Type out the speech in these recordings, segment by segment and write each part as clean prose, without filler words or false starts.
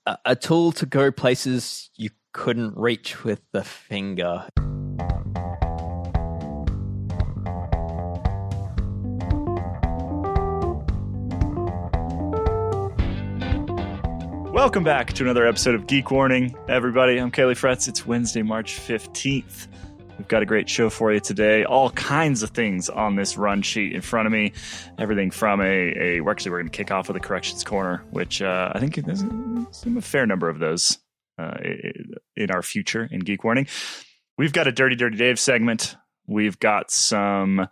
A tool to go places you couldn't reach with the finger. Welcome back to another episode of Geek Warning, everybody. I'm Kaylee Fretz. It's Wednesday, March 15th. We've got a great show for you today. All kinds of things on this run sheet in front of me. Everything from we're going to kick off with a corrections corner, which I think there's a fair number of those in our future in Geek Warning. We've got a Dirty Dave segment. We've got some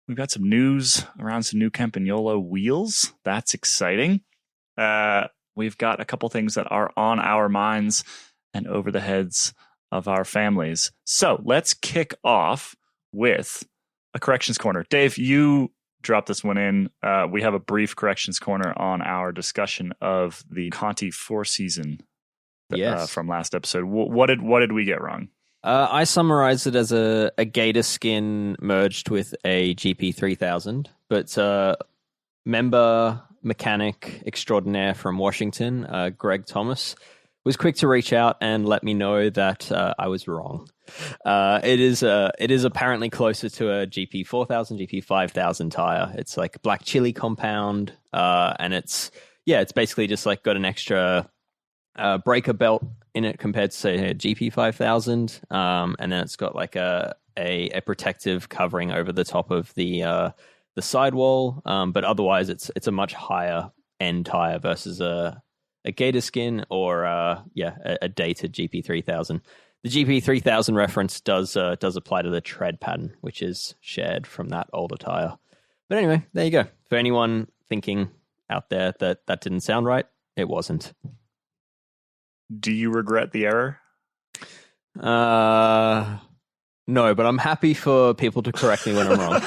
news around some new Campagnolo wheels. That's exciting. We've got a couple things that are on our minds and over the heads of our families. So let's kick off with a corrections corner. Dave, you dropped this one in. We have a brief corrections corner on our discussion of the Conti 4 season from last episode. What did we get wrong? I summarized it as a gator skin merged with a GP3000, but member mechanic extraordinaire from Washington, Greg Thomas, was quick to reach out and let me know that I was wrong. It is apparently closer to a GP4000, GP5000 tire. It's like black chili compound, and it's basically just like got an extra breaker belt in it compared to say a GP5000, and then it's got like a protective covering over the top of the sidewall, but otherwise it's a much higher end tire versus a gator skin or a dated GP3000. The GP3000 reference does apply to the tread pattern, which is shared from that older tire. But anyway, there you go. For anyone thinking out there that didn't sound right, it wasn't. Do you regret the error? No, but I'm happy for people to correct me when I'm wrong.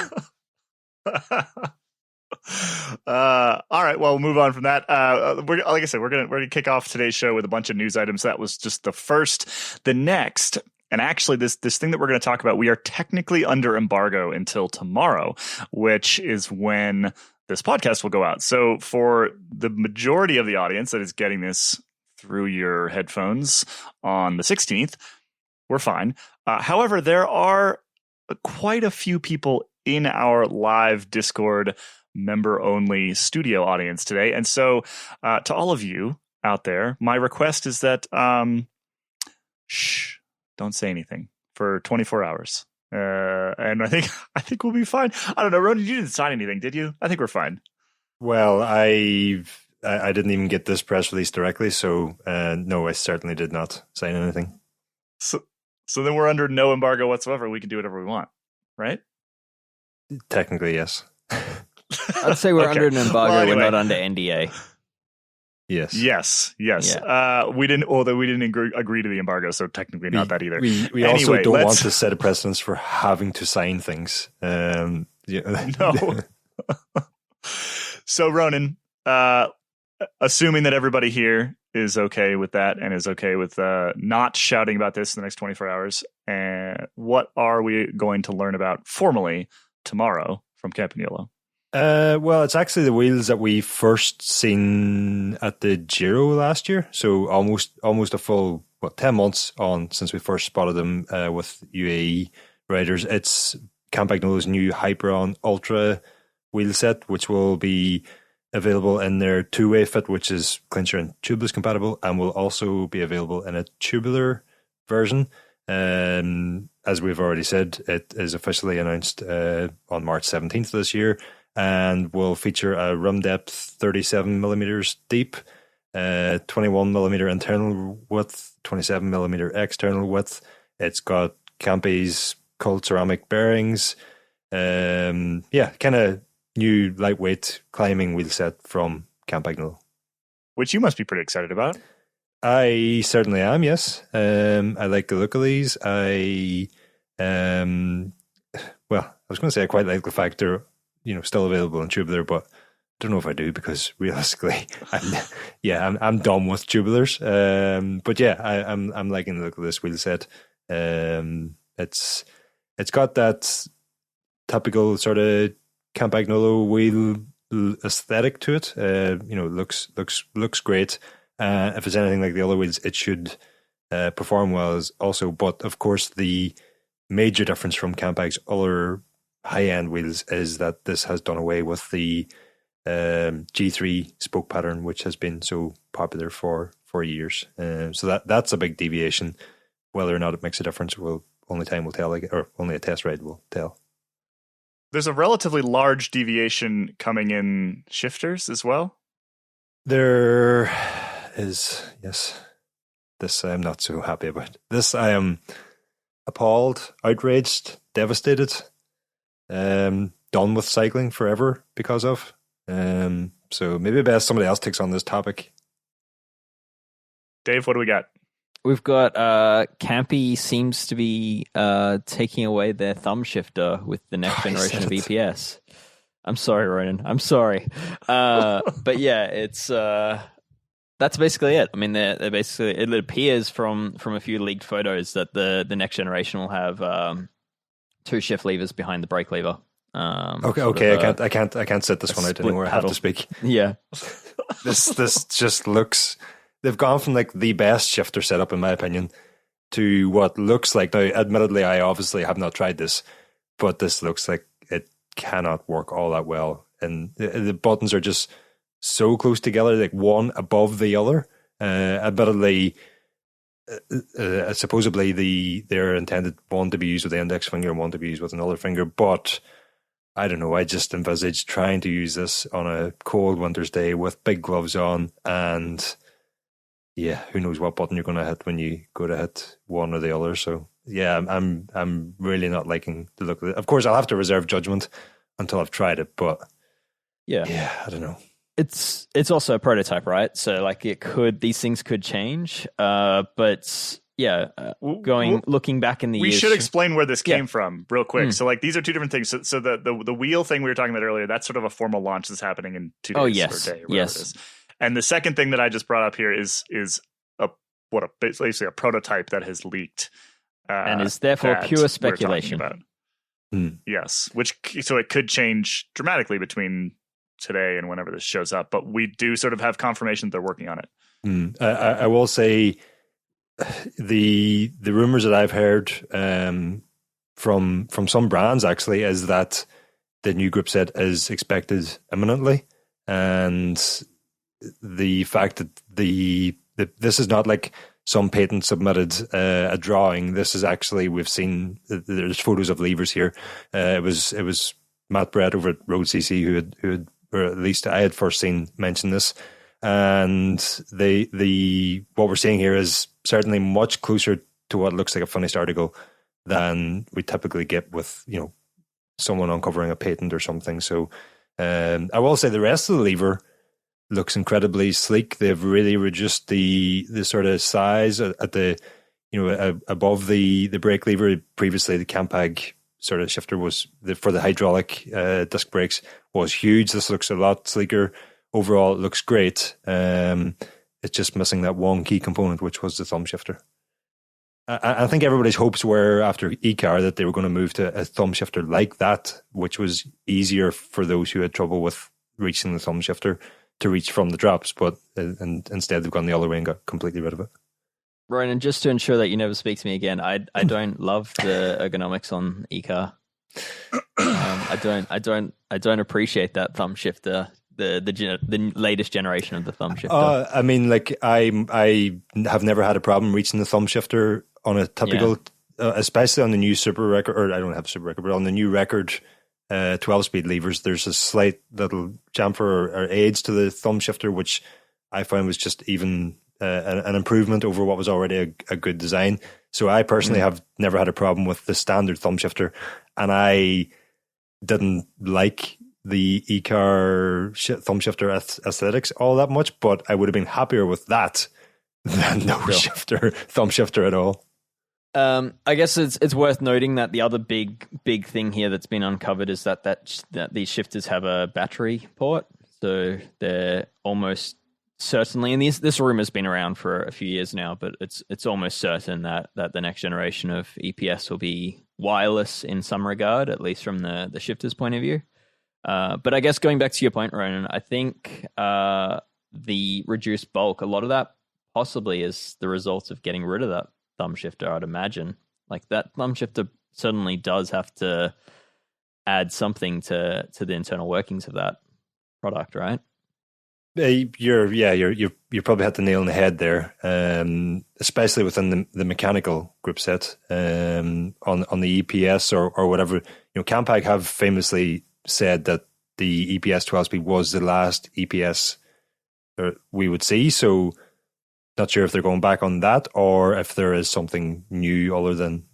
All right, well, we'll move on from that. Like I said, we're gonna kick off today's show with a bunch of news items. That was just the first. The next, and actually this thing that we're going to talk about, we are technically under embargo until tomorrow, which is when this podcast will go out. So for the majority of the audience that is getting this through your headphones on the 16th, we're fine. However, there are quite a few people in our live Discord member-only studio audience today. And so to all of you out there, my request is that don't say anything for 24 hours. And I think we'll be fine. I don't know, Ronan, you didn't sign anything, did you? I think we're fine. Well, I didn't even get this press release directly, so no, I certainly did not sign anything. So then we're under no embargo whatsoever. We can do whatever we want, right? Technically, yes. I'd say we're under an embargo. Well, anyway. We're not under NDA. Yes. Yeah. We didn't agree to the embargo, so technically not that either. We anyway, also don't want to set a precedence for having to sign things. No. So Ronan, assuming that everybody here is okay with that and is okay with not shouting about this in the next 24 hours, what are we going to learn about formally tomorrow from Campagnolo? Well, it's actually the wheels that we first seen at the Giro last year. So almost a full 10 months on since we first spotted them with UAE riders. It's Campagnolo's new Hyperon Ultra wheel set, which will be available in their two-way fit, which is clincher and tubeless compatible, and will also be available in a tubular version. As we've already said, it is officially announced on March 17th this year, and will feature a rim depth 37 millimeters deep, 21 millimeter internal width, 27 millimeter external width. It's got Campy's cold ceramic bearings. Kind of new lightweight climbing wheel set from Campagnolo, which you must be pretty excited about. I certainly am, yes. I like the look of these. I was going to say I quite like the fact they're still available in tubular, but I don't know if I do, because realistically, I'm done with tubulars. But yeah, I'm liking the look of this wheel set. It's got that typical sort of Campagnolo wheel aesthetic to it. Looks great. If it's anything like the other wheels, it should perform well as also. But of course, the major difference from Campag's other high-end wheels is that this has done away with the G3 spoke pattern, which has been so popular for years. So that's a big deviation. Whether or not it makes a difference, only time will tell, or only a test ride will tell. There's a relatively large deviation coming in shifters as well. There is, yes. This I'm not so happy about. This I am appalled, outraged, devastated, done with cycling forever because of. So maybe best somebody else takes on this topic. Dave, what do we got? We've got Campy seems to be taking away their thumb shifter with the next generation of EPS. I'm sorry, Ronan. I'm sorry. But yeah, it's that's basically it. I mean, they're basically, it appears from a few leaked photos that the next generation will have 2 shift levers behind the brake lever. Okay. I can't sit this one out anymore. I have to speak. Yeah. This just looks. They've gone from like the best shifter setup, in my opinion, to what looks like. Now, admittedly, I obviously have not tried this, but this looks like it cannot work all that well. And the buttons are just so close together, like one above the other. Admittedly, supposedly they're intended one to be used with the index finger and one to be used with another finger, but I don't know. I just envisage trying to use this on a cold winter's day with big gloves on, and yeah, who knows what button you're going to hit when you go to hit one or the other. So yeah, I'm really not liking the look of it. Of course, I'll have to reserve judgment until I've tried it, but yeah, I don't know. It's also a prototype, right? So like these things could change. But yeah, looking back in the years, we should explain where this came from real quick. So like these are 2 different things. So the wheel thing we were talking about earlier, that's sort of a formal launch that's happening in 2 days or day. Or whatever it is. And the second thing that I just brought up here is basically a prototype that has leaked and is therefore pure speculation. Yes, so it could change dramatically between today and whenever this shows up, but we do sort of have confirmation that they're working on it. I will say the rumors that I've heard from some brands actually is that the new group set is expected imminently, and the fact that this is not like some patent submitted a drawing. This is actually, we've seen there's photos of levers here. It was Matt Brett over at Road CC who had, or at least I had first seen mention this, and what we're seeing here is certainly much closer to what looks like a finished article than we typically get with someone uncovering a patent or something. So I will say the rest of the lever looks incredibly sleek. They've really reduced the sort of size at the above the brake lever. Previously, the Campag sort of shifter was for the hydraulic disc brakes was huge. This looks a lot sleeker. Overall, it looks great. It's just missing that one key component, which was the thumb shifter. I think everybody's hopes were after eCar that they were going to move to a thumb shifter like that, which was easier for those who had trouble with reaching the thumb shifter to reach from the drops, but instead they've gone the other way and got completely rid of it. Ronan, just to ensure that you never speak to me again, I don't love the ergonomics on eCar. I don't appreciate that thumb shifter, the latest generation of the thumb shifter. I mean, like I have never had a problem reaching the thumb shifter on a typical, especially on the new Super Record, or I don't have Super Record, but on the new Record 12-speed levers, there's a slight little chamfer or aids to the thumb shifter, which I found was just even an improvement over what was already a good design. So I personally have never had a problem with the standard thumb shifter, and I didn't like the eCar thumb shifter aesthetics all that much, but I would have been happier with that than thumb shifter at all. I guess it's worth noting that the other big thing here that's been uncovered is that these shifters have a battery port, so they're almost certainly, and this rumor has been around for a few years now, but it's almost certain that the next generation of EPS will be wireless in some regard, at least from the shifter's point of view. But I guess going back to your point, Ronan, I think the reduced bulk, a lot of that possibly is the result of getting rid of that thumb shifter, I'd imagine. Like that thumb shifter certainly does have to add something to the internal workings of that product, right? You probably had the nail on the head there, especially within the mechanical group set on the EPS or whatever. Campag have famously said that the EPS 12-speed was the last EPS we would see. So not sure if they're going back on that or if there is something new other than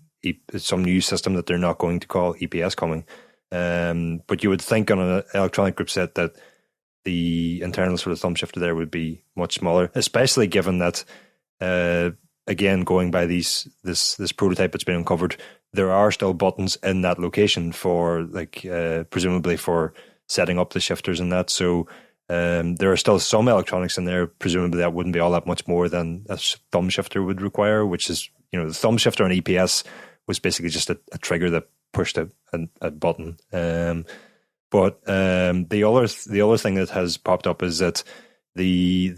some new system that they're not going to call EPS coming. But you would think on an electronic group set that the internal sort of thumb shifter there would be much smaller, especially given that, again, going by this prototype that's been uncovered, there are still buttons in that location for presumably for setting up the shifters and that. So there are still some electronics in there. Presumably that wouldn't be all that much more than a thumb shifter would require, which is, the thumb shifter on EPS was basically just a trigger that pushed a button. But the other thing that has popped up is that the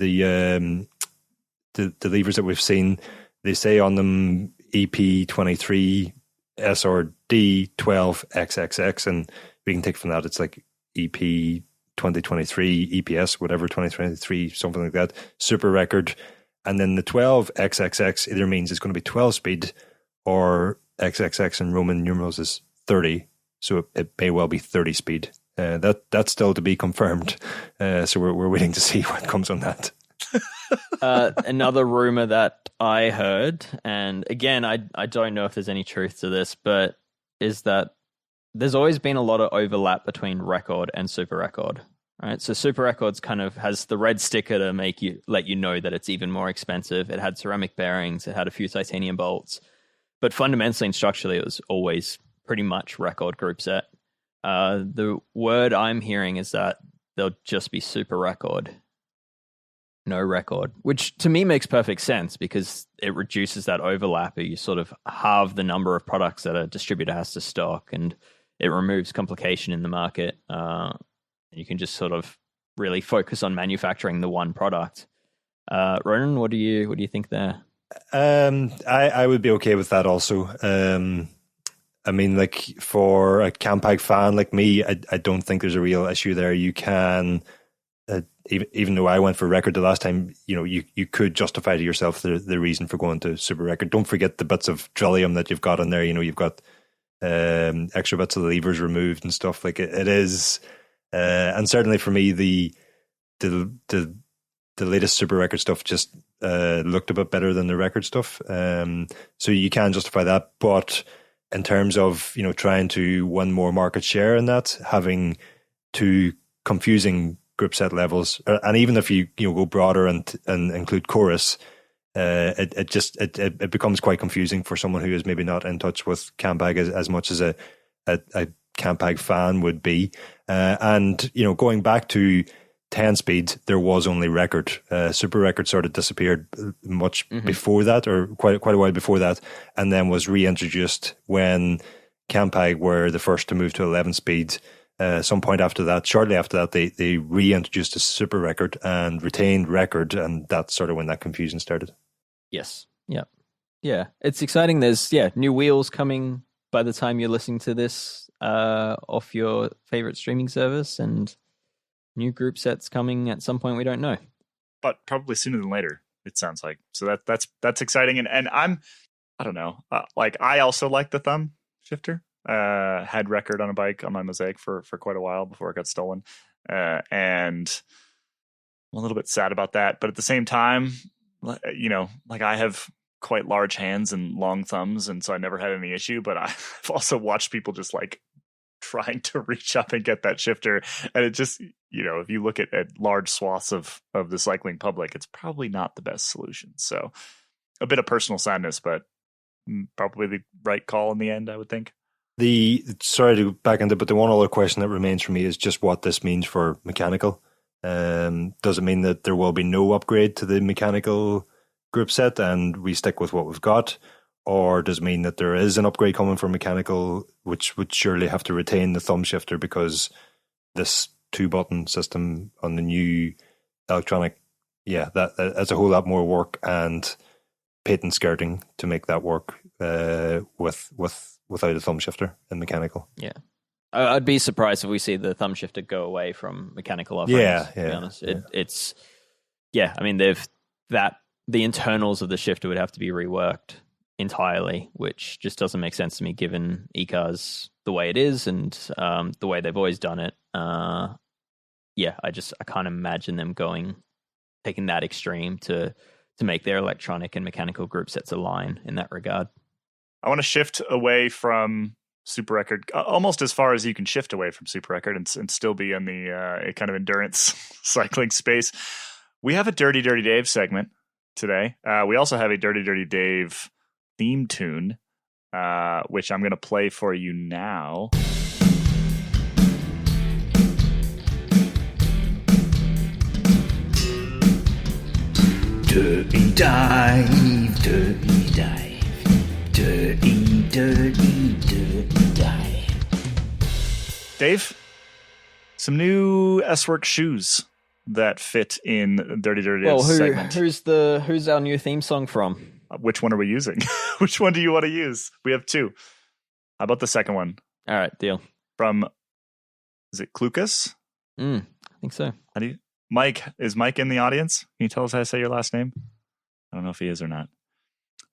levers that we've seen, they say on them EP23 SRD 12XXX, and we can take from that it's like EP 2023 EPS whatever 2023 something like that, super record, and then the 12XXX either means it's going to be 12 speed or XXX in Roman numerals is 30, so it may well be 30 speed. That's still to be confirmed. So we're waiting to see what comes on that. Another rumor that I heard, and again, I don't know if there's any truth to this, but is that there's always been a lot of overlap between record and super record, right? So super records kind of has the red sticker to let you know that it's even more expensive. It had ceramic bearings, it had a few titanium bolts, but fundamentally and structurally, it was always pretty much record group set. The word I'm hearing is that they'll just be super record, no record, which to me makes perfect sense because it reduces that overlap. You sort of halve the number of products that a distributor has to stock, and it removes complication in the market. You can just sort of really focus on manufacturing the one product. Ronan, what do you think there? I would be okay with that also. I mean, like for a Campag fan like me, I don't think there's a real issue there. You can, even though I went for record the last time, you could justify to yourself the reason for going to super record. Don't forget the bits of drillium that you've got on there. You've got extra bits of the levers removed and stuff. Like it is, and certainly for me, the latest super record stuff just looked a bit better than the record stuff. So you can justify that, but in terms of trying to win more market share in that, having two confusing group set levels, and even if you go broader and include chorus, it becomes quite confusing for someone who is maybe not in touch with Campag as much as a Campag fan would be. And going back to 10 speed, there was only record. Super record sort of disappeared much before that, or quite a while before that, and then was reintroduced when Campag were the first to move to 11 speed. Some point after that, shortly after that, they reintroduced a super record and retained record, and that's sort of when that confusion started. Yes. Yeah. It's exciting. There's new wheels coming by the time you're listening to this off your favorite streaming service, and new group sets coming at some point we don't know, but probably sooner than later, it sounds like. So that's exciting, and I don't know, I also like the thumb shifter. Had record on a bike on my Mosaic for quite a while before it got stolen, and I'm a little bit sad about that. But at the same time, I have quite large hands and long thumbs, and so I never had any issue. But I've also watched people just trying to reach up and get that shifter, and it just, if you look at large swaths of the cycling public, it's probably not the best solution. So a bit of personal sadness, but probably the right call in the end, I would think. Sorry to back into, but the one other question that remains for me is just what this means for mechanical. Does it mean that there will be no upgrade to the mechanical group set and we stick with what we've got? Or does it mean that there is an upgrade coming for mechanical, which would surely have to retain the thumb shifter because this 2-button system on the new electronic yeah, that's a whole lot more work and patent skirting to make that work without a thumb shifter in mechanical. Yeah. I'd be surprised if we see the thumb shifter go away from mechanical offerings, to be honest. It's I mean, the internals of the shifter would have to be reworked entirely, which just doesn't make sense to me given eCars the way it is and the way they've always done it. I can't imagine them taking that extreme to make their electronic and mechanical group sets align in that regard. I want to shift away from Super Record, almost as far as you can shift away from Super Record and still be in the kind of endurance cycling space. We have a Dirty Dirty Dave segment today. We also have a Dirty Dirty Dave theme tune, which I'm going to play for you now. Dirty dive, dirty dive, dirty, dirty, dirty dive. Dave, some new S-Works shoes that fit in Dirty Dirty Dave's segment. Who's our new theme song from? Which one are we using? Which one do you want to use? We have two. How about the second one? All right, deal. From, is it Klukas? I think so. How do you... Mike, is Mike in the audience? Can you tell us how to say your last name? I don't know if he is or not.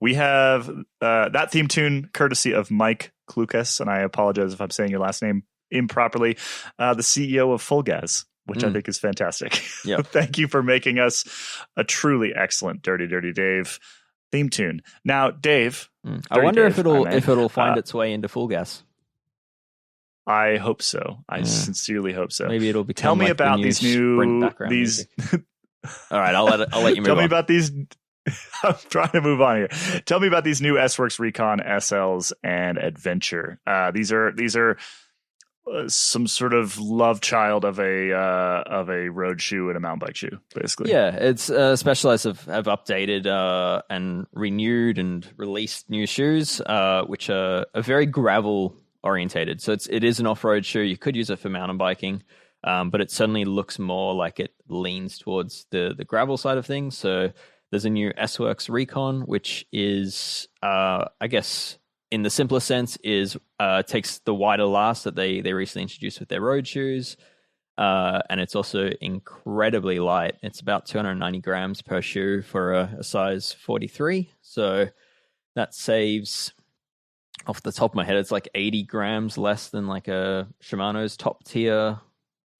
We have that theme tune courtesy of Mike Klukas, and I apologize if I'm saying your last name improperly, the CEO of Full Gas, which I think is fantastic. Yep. Thank you for making us a truly excellent Dirty Dirty Dave theme tune. Now, Dave, I wonder if it'll find its way into Full Gas. I hope so. I sincerely hope so. Maybe it'll become. Tell me like about the these new these. All right, I'll let you move. Tell on. me about these. I'm trying to move on here. Tell me about these new S-Works Recon SLs and Adventure. These are some sort of love child of a road shoe and a mountain bike shoe, basically. Yeah, it's Specialized have updated and renewed and released new shoes, which are very gravel orientated. So it is an off-road shoe. You could use it for mountain biking, but it certainly looks more like it leans towards the gravel side of things. So there's a new S-Works Recon, which is, I guess, in the simplest sense, takes the wider last that they recently introduced with their road shoes, and it's also incredibly light. It's about 290 grams per shoe for a size 43. So that saves, off the top of my head, it's like 80 grams less than like a Shimano's top tier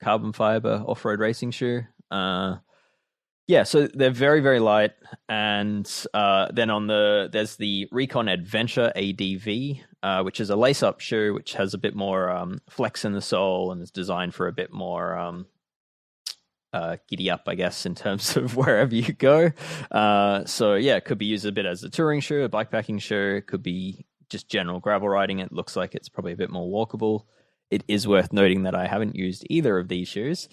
carbon fiber off-road racing shoe. So they're very, very light. And then there's the Recon Adventure ADV, which is a lace-up shoe, which has a bit more flex in the sole and is designed for a bit more giddy up, I guess, in terms of wherever you go. It could be used a bit as a touring shoe, a bikepacking shoe. It could be just general gravel riding. It looks like it's probably a bit more walkable. It is worth noting that I haven't used either of these shoes.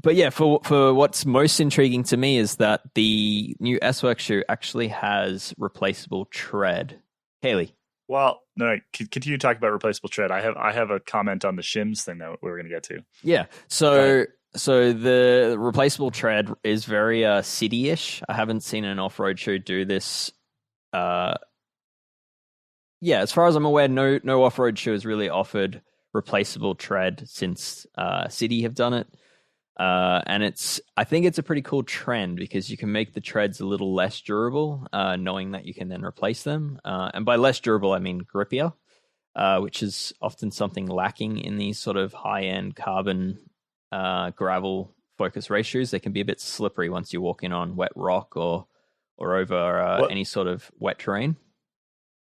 But yeah, for what's most intriguing to me is that the new S-Works shoe actually has replaceable tread. Haley. Well, no, continue to talk about replaceable tread. I have a comment on the shims thing that we're going to get to. Yeah, so the replaceable tread is very city-ish. I haven't seen an off-road shoe do this. As far as I'm aware, no off-road shoe has really offered replaceable tread since City have done it. And I think it's a pretty cool trend because you can make the treads a little less durable, knowing that you can then replace them. And by less durable, I mean grippier, which is often something lacking in these sort of high-end carbon gravel focus race shoes. They can be a bit slippery once you're walking on wet rock or over any sort of wet terrain.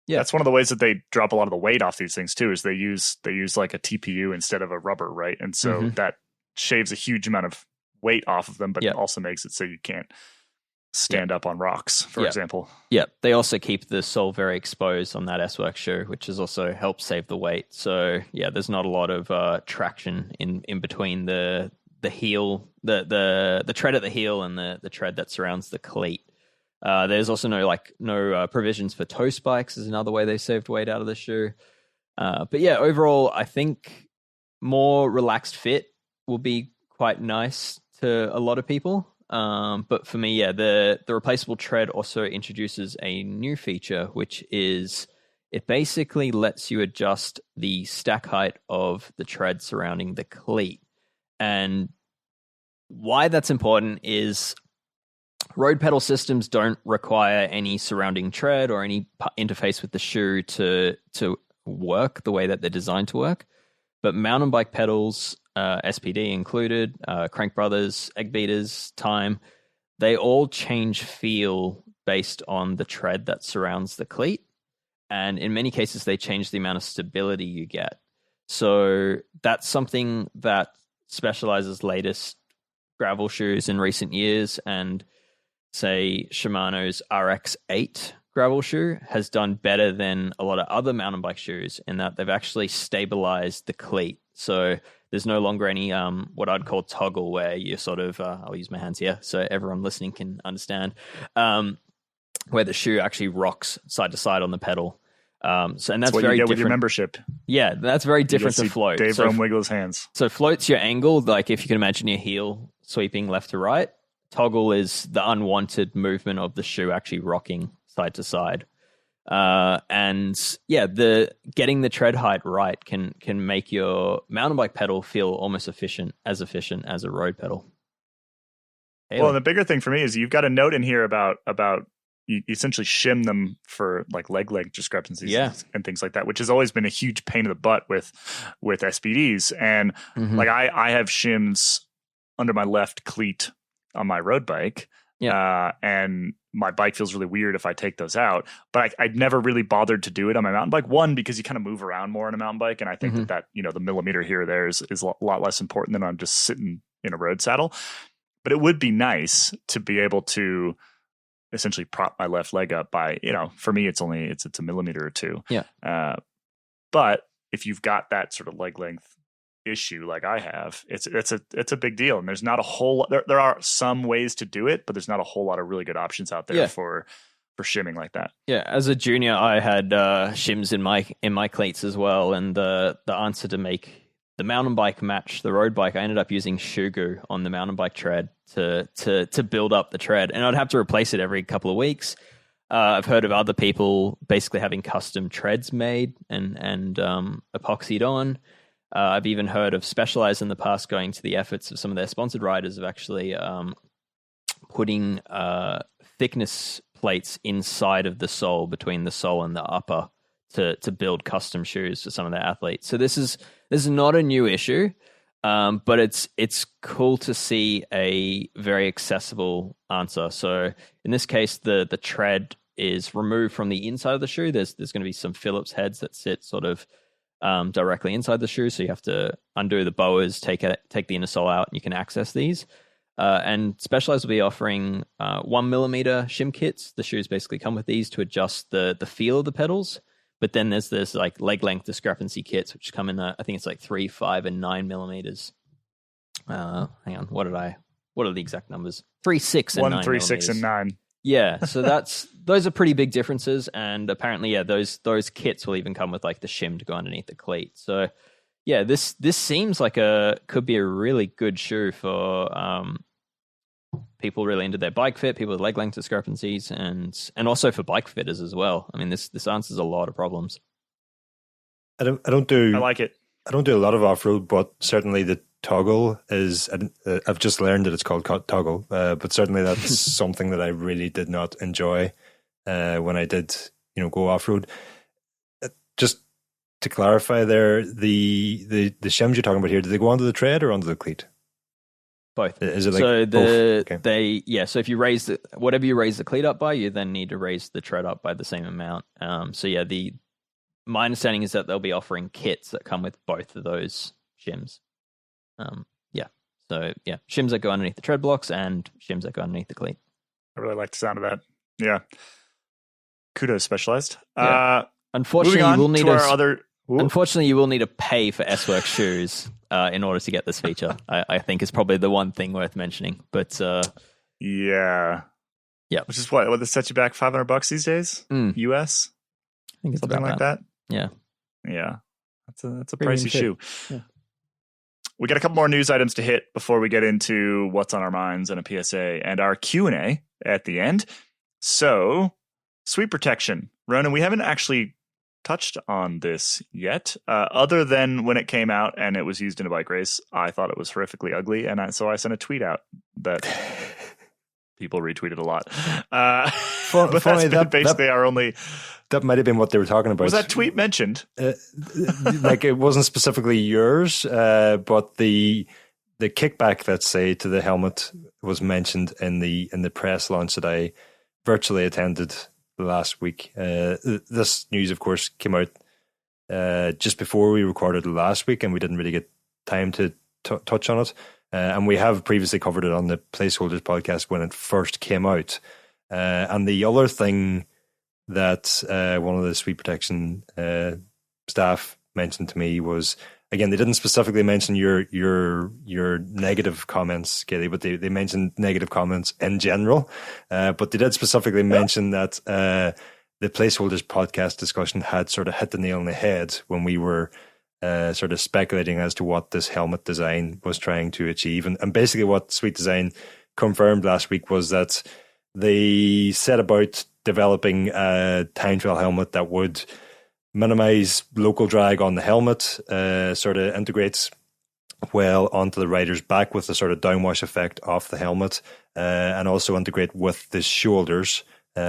Yeah, that's one of the ways that they drop a lot of the weight off these things too. Is they use like a TPU instead of a rubber, right? And so that shaves a huge amount of weight off of them, but it also makes it so you can't stand up on rocks, for example. Yeah, they also keep the sole very exposed on that S-Works shoe, which has also helped save the weight. So yeah, there's not a lot of traction in between the heel, the tread at the heel and the tread that surrounds the cleat. There's also no provisions for toe spikes is another way they saved weight out of the shoe. But yeah, overall, I think more relaxed fit will be quite nice to a lot of people. But for me, yeah, the replaceable tread also introduces a new feature, which is it basically lets you adjust the stack height of the tread surrounding the cleat. And why that's important is road pedal systems don't require any surrounding tread or any interface with the shoe to work the way that they're designed to work. But mountain bike pedals, SPD included, Crank Brothers, Egg Beaters, Time, they all change feel based on the tread that surrounds the cleat. And in many cases, they change the amount of stability you get. So that's something that Specialized's latest gravel shoes in recent years, and say Shimano's RX-8 gravel shoe has done better than a lot of other mountain bike shoes in that they've actually stabilized the cleat. So there's no longer any what I'd call toggle, where you sort of I'll use my hands here so everyone listening can understand, where the shoe actually rocks side to side on the pedal. And that's what very you get different with your membership. Yeah, that's very different to float. Dave Rome wiggle his hands. So float's your angle, like if you can imagine your heel sweeping left to right. Toggle is the unwanted movement of the shoe actually rocking side to side. And yeah, the getting the tread height right can make your mountain bike pedal feel almost efficient as a road pedal. Well, and the bigger thing for me is you've got a note in here about you essentially shim them for like leg length discrepancies and things like that, which has always been a huge pain in the butt with SPDs. And like I have shims under my left cleat on my road bike. And my bike feels really weird if I take those out, but I'd never really bothered to do it on my mountain bike. One, because you kind of move around more on a mountain bike. And I think that, the millimeter here or there is a lot less important than I'm just sitting in a road saddle. But it would be nice to be able to essentially prop my left leg up by, for me, it's a millimeter or two. Yeah. But if you've got that sort of leg length issue like I have, it's a big deal. And there's not a whole lot, there are some ways to do it, but there's not a whole lot of really good options out there for shimming like that. Yeah. As a junior, I had shims in my cleats as well. And the answer to make the mountain bike match the road bike, I ended up using shoe goo on the mountain bike tread to build up the tread, and I'd have to replace it every couple of weeks. I've heard of other people basically having custom treads made and epoxied on. I've even heard of Specialized in the past going to the efforts of some of their sponsored riders of actually putting thickness plates inside of the sole, between the sole and the upper, to build custom shoes for some of their athletes. So this is not a new issue, but it's cool to see a very accessible answer. So in this case, the tread is removed from the inside of the shoe. There's going to be some Phillips heads that sit sort of directly inside the shoe, so you have to undo the boas, take the inner sole out, and you can access these. And Specialized will be offering 1 millimeter shim kits. The shoes basically come with these to adjust the feel of the pedals. But then there's this like leg length discrepancy kits, which come in, I think it's like 3, 5, and 9 millimeters. Hang on, what are the exact numbers? 3, 6, and 9 1, 3, 6, and 9. Yeah, so those are pretty big differences, and apparently, those kits will even come with like the shim to go underneath the cleat. So, yeah, this seems like could be a really good shoe for people really into their bike fit, people with leg length discrepancies, and also for bike fitters as well. I mean, this answers a lot of problems. I like it. I don't do a lot of off road, but certainly the toggle is. I've just learned that it's called toggle, but certainly that's something that I really did not enjoy when I did, go off road. Just to clarify, there, the shims you're talking about here, do they go onto the tread or onto the cleat? Both. Is it like so both? Okay. So if you raise whatever you raise the cleat up by, you then need to raise the tread up by the same amount. My understanding is that they'll be offering kits that come with both of those shims. Shims that go underneath the tread blocks and shims that go underneath the cleat. I really like the sound of that. Yeah. Kudos, Specialized. Yeah. Unfortunately, you will need to pay for S-Works shoes in order to get this feature. I think is probably the one thing worth mentioning. But yeah. Which is what does set you back $500 these days? US, I think it's something like that. Yeah. That's a pricey shoe. Yeah. We got a couple more news items to hit before we get into what's on our minds and a PSA and our Q&A at the end. So, sweep protection. Ronan, we haven't actually touched on this yet, other than when it came out and it was used in a bike race. I thought it was horrifically ugly, and so I sent a tweet out that people retweeted a lot. But funny, that's basically our only... That might have been what they were talking about. Was that tweet mentioned? Like, it wasn't specifically yours, but the kickback, let's say, to the helmet was mentioned in the press launch that I virtually attended last week. This news, of course, came out just before we recorded last week, and we didn't really get time to touch on it. And we have previously covered it on the Placeholders podcast when it first came out. And the other thing that one of the sweep protection staff mentioned to me was, again, they didn't specifically mention your negative comments, Katie, but they mentioned negative comments in general. But they did specifically mention that the Placeholders podcast discussion had sort of hit the nail on the head when we were sort of speculating as to what this helmet design was trying to achieve. And basically what Sweet Design confirmed last week was that they set about developing a time trial helmet that would minimize local drag on the helmet, sort of integrates well onto the rider's back with the sort of downwash effect off the helmet, and also integrate with the shoulders,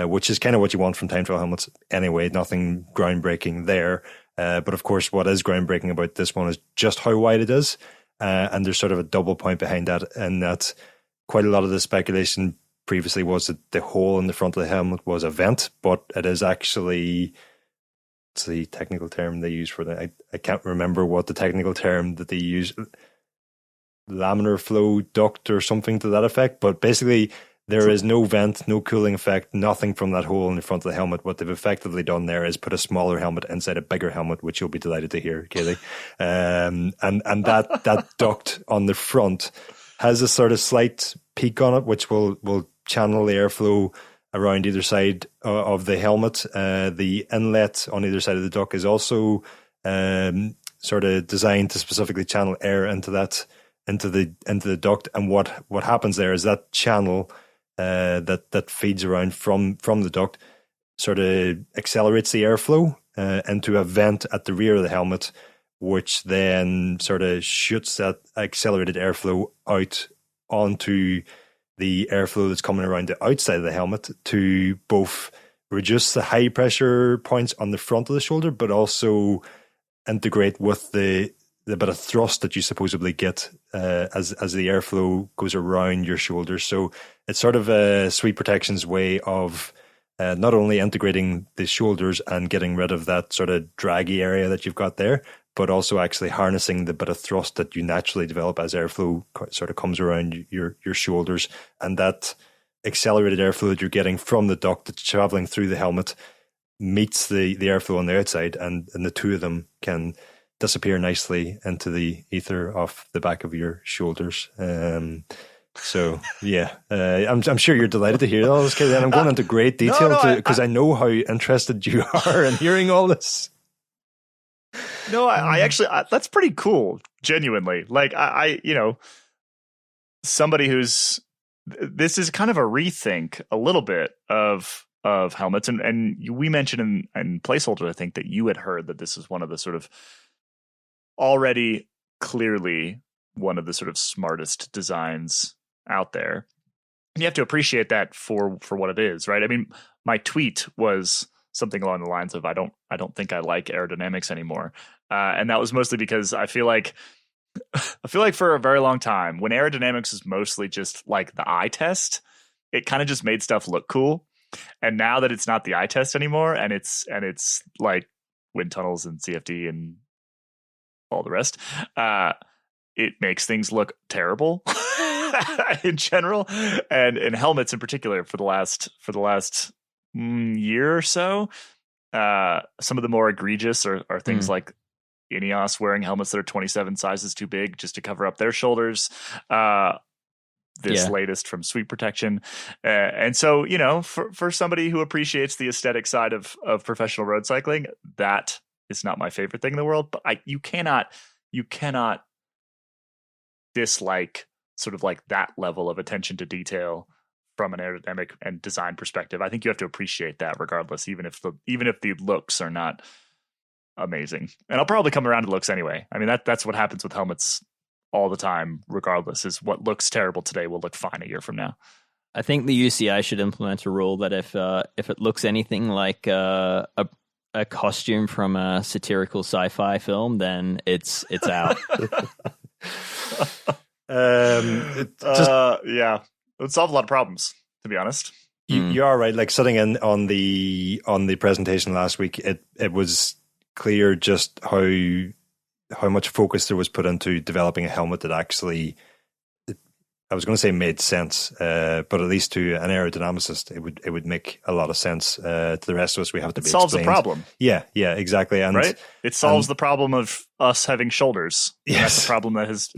which is kind of what you want from time trial helmets anyway. Nothing groundbreaking there. But of course, what is groundbreaking about this one is just how wide it is. And there's sort of a double point behind that, in that quite a lot of the speculation previously was that the hole in the front of the helmet was a vent, but it is actually, what's the technical term they use for that? I can't remember what the technical term that they use, laminar flow duct or something to that effect. But basically, there is no vent, no cooling effect, nothing from that hole in the front of the helmet. What they've effectively done there is put a smaller helmet inside a bigger helmet, which you'll be delighted to hear, Kaylee. And that duct on the front has a sort of slight peak on it, which will channel the airflow around either side of the helmet. The inlet on either side of the duct is also sort of designed to specifically channel air into the duct. And what happens there is that channel that feeds around from the duct sort of accelerates the airflow into a vent at the rear of the helmet, which then sort of shoots that accelerated airflow out onto the airflow that's coming around the outside of the helmet to both reduce the high pressure points on the front of the shoulder, but also integrate with the bit of thrust that you supposedly get as the airflow goes around your shoulders. So it's sort of a Sweep Protection's way of not only integrating the shoulders and getting rid of that sort of draggy area that you've got there, but also actually harnessing the bit of thrust that you naturally develop as airflow sort of comes around your shoulders. And that accelerated airflow that you're getting from the duct that's traveling through the helmet meets the airflow on the outside, and the two of them can disappear nicely into the ether off the back of your shoulders. So yeah, I'm sure you're delighted to hear all this, Kate, and I'm going into great detail because I know how interested you are in hearing all this. No, I actually, that's pretty cool. Genuinely, like I somebody who's, this is kind of a rethink a little bit of helmets, and we mentioned in Placeholder, I think, that you had heard that this is one of the sort of already clearly one of the sort of smartest designs out there. And you have to appreciate that for what it is, right? I mean, my tweet was something along the lines of, I don't think I like aerodynamics anymore. And that was mostly because I feel like for a very long time, when aerodynamics is mostly just like the eye test, it kind of just made stuff look cool. And now that it's not the eye test anymore, and it's like wind tunnels and CFD and all the rest, it makes things look terrible in general, and in helmets in particular for the last year or so. Some of the more egregious are things like Ineos wearing helmets that are 27 sizes too big just to cover up their shoulders. This latest from Sweep Protection. And so, for somebody who appreciates the aesthetic side of professional road cycling, that is not my favorite thing in the world. But you cannot dislike sort of like that level of attention to detail from an aerodynamic and design perspective. I think you have to appreciate that regardless, even if the looks are not amazing. And I'll probably come around to looks anyway. I mean, that's what happens with helmets all the time, regardless, is what looks terrible today will look fine a year from now. I think the UCI should implement a rule that if it looks anything like a costume from a satirical sci-fi film, then it's out. Yeah, it would solve a lot of problems, to be honest. You are right. Like sitting in on the presentation last week, it was clear just how much focus there was put into developing a helmet that actually, I was going to say made sense, but at least to an aerodynamicist, it would make a lot of sense. To the rest of us, we have to be solves explained. the problem. Yeah, exactly. And right, it solves the problem of us having shoulders. Yes, that's a problem that has,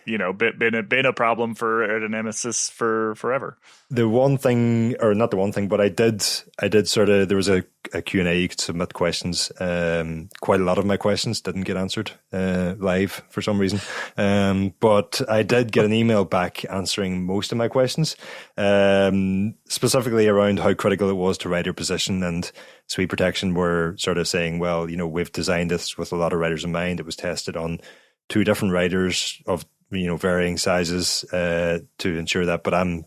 been a problem for aerodynamicists for forever. The one thing, or not the one thing, but I did sort of, there was a Q&A, you could submit questions. Quite a lot of my questions didn't get answered live for some reason. But I did get an email back answering most of my questions, specifically around how critical it was to rider position and sweep protection. Were sort of saying, well, we've designed this with a lot of riders in mind. It was tested on 2 different riders of, varying sizes to ensure that. But I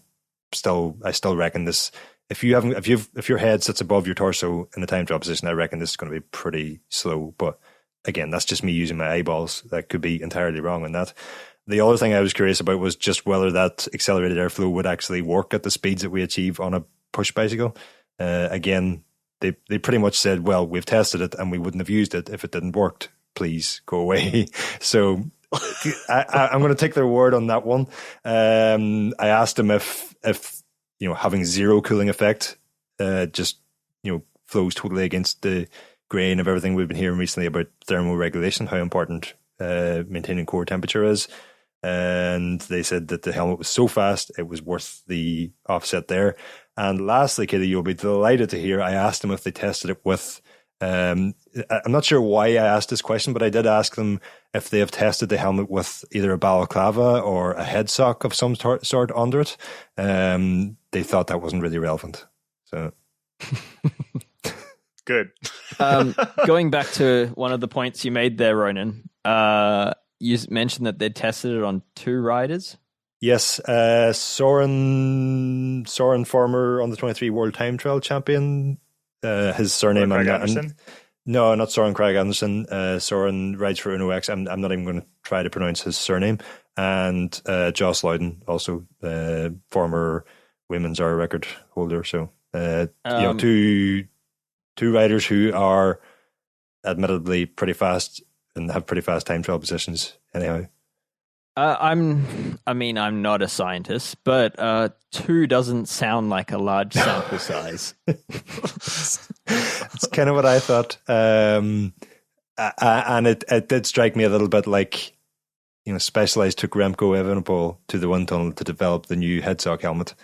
still reckon this. If your head sits above your torso in the time trial position, I reckon this is going to be pretty slow. But again, that's just me using my eyeballs. That could be entirely wrong on that. The other thing I was curious about was just whether that accelerated airflow would actually work at the speeds that we achieve on a push bicycle. Again, they pretty much said, well, we've tested it and we wouldn't have used it if it didn't work. Please go away. So I'm going to take their word on that one. I asked them if having zero cooling effect just flows totally against the grain of everything we've been hearing recently about thermal regulation, how important maintaining core temperature is. And they said that the helmet was so fast it was worth the offset there. And lastly, Katie, you'll be delighted to hear I asked them if they tested it with I'm not sure why I asked this question, but I did ask them if they have tested the helmet with either a balaclava or a head sock of some sort under it. They thought that wasn't really relevant. So good. Going back to one of the points you made there, Ronan, you mentioned that they tested it on 2 riders. Yes, Soren, former under 23 World Time Trial champion. His surname, Craig Anderson? No, not Soren Craig Anderson. Soren rides for UnoX. I'm not even going to try to pronounce his surname. And Joss Loudon, also former women's hour record holder. So, 2 riders who are admittedly pretty fast and have pretty fast time trial positions. Anyhow. I'm not a scientist, but 2 doesn't sound like a large sample size. It's kind of what I thought. And it did strike me a little bit like, Specialized took Remco Evenepoel to the wind tunnel to develop the new headsock helmet.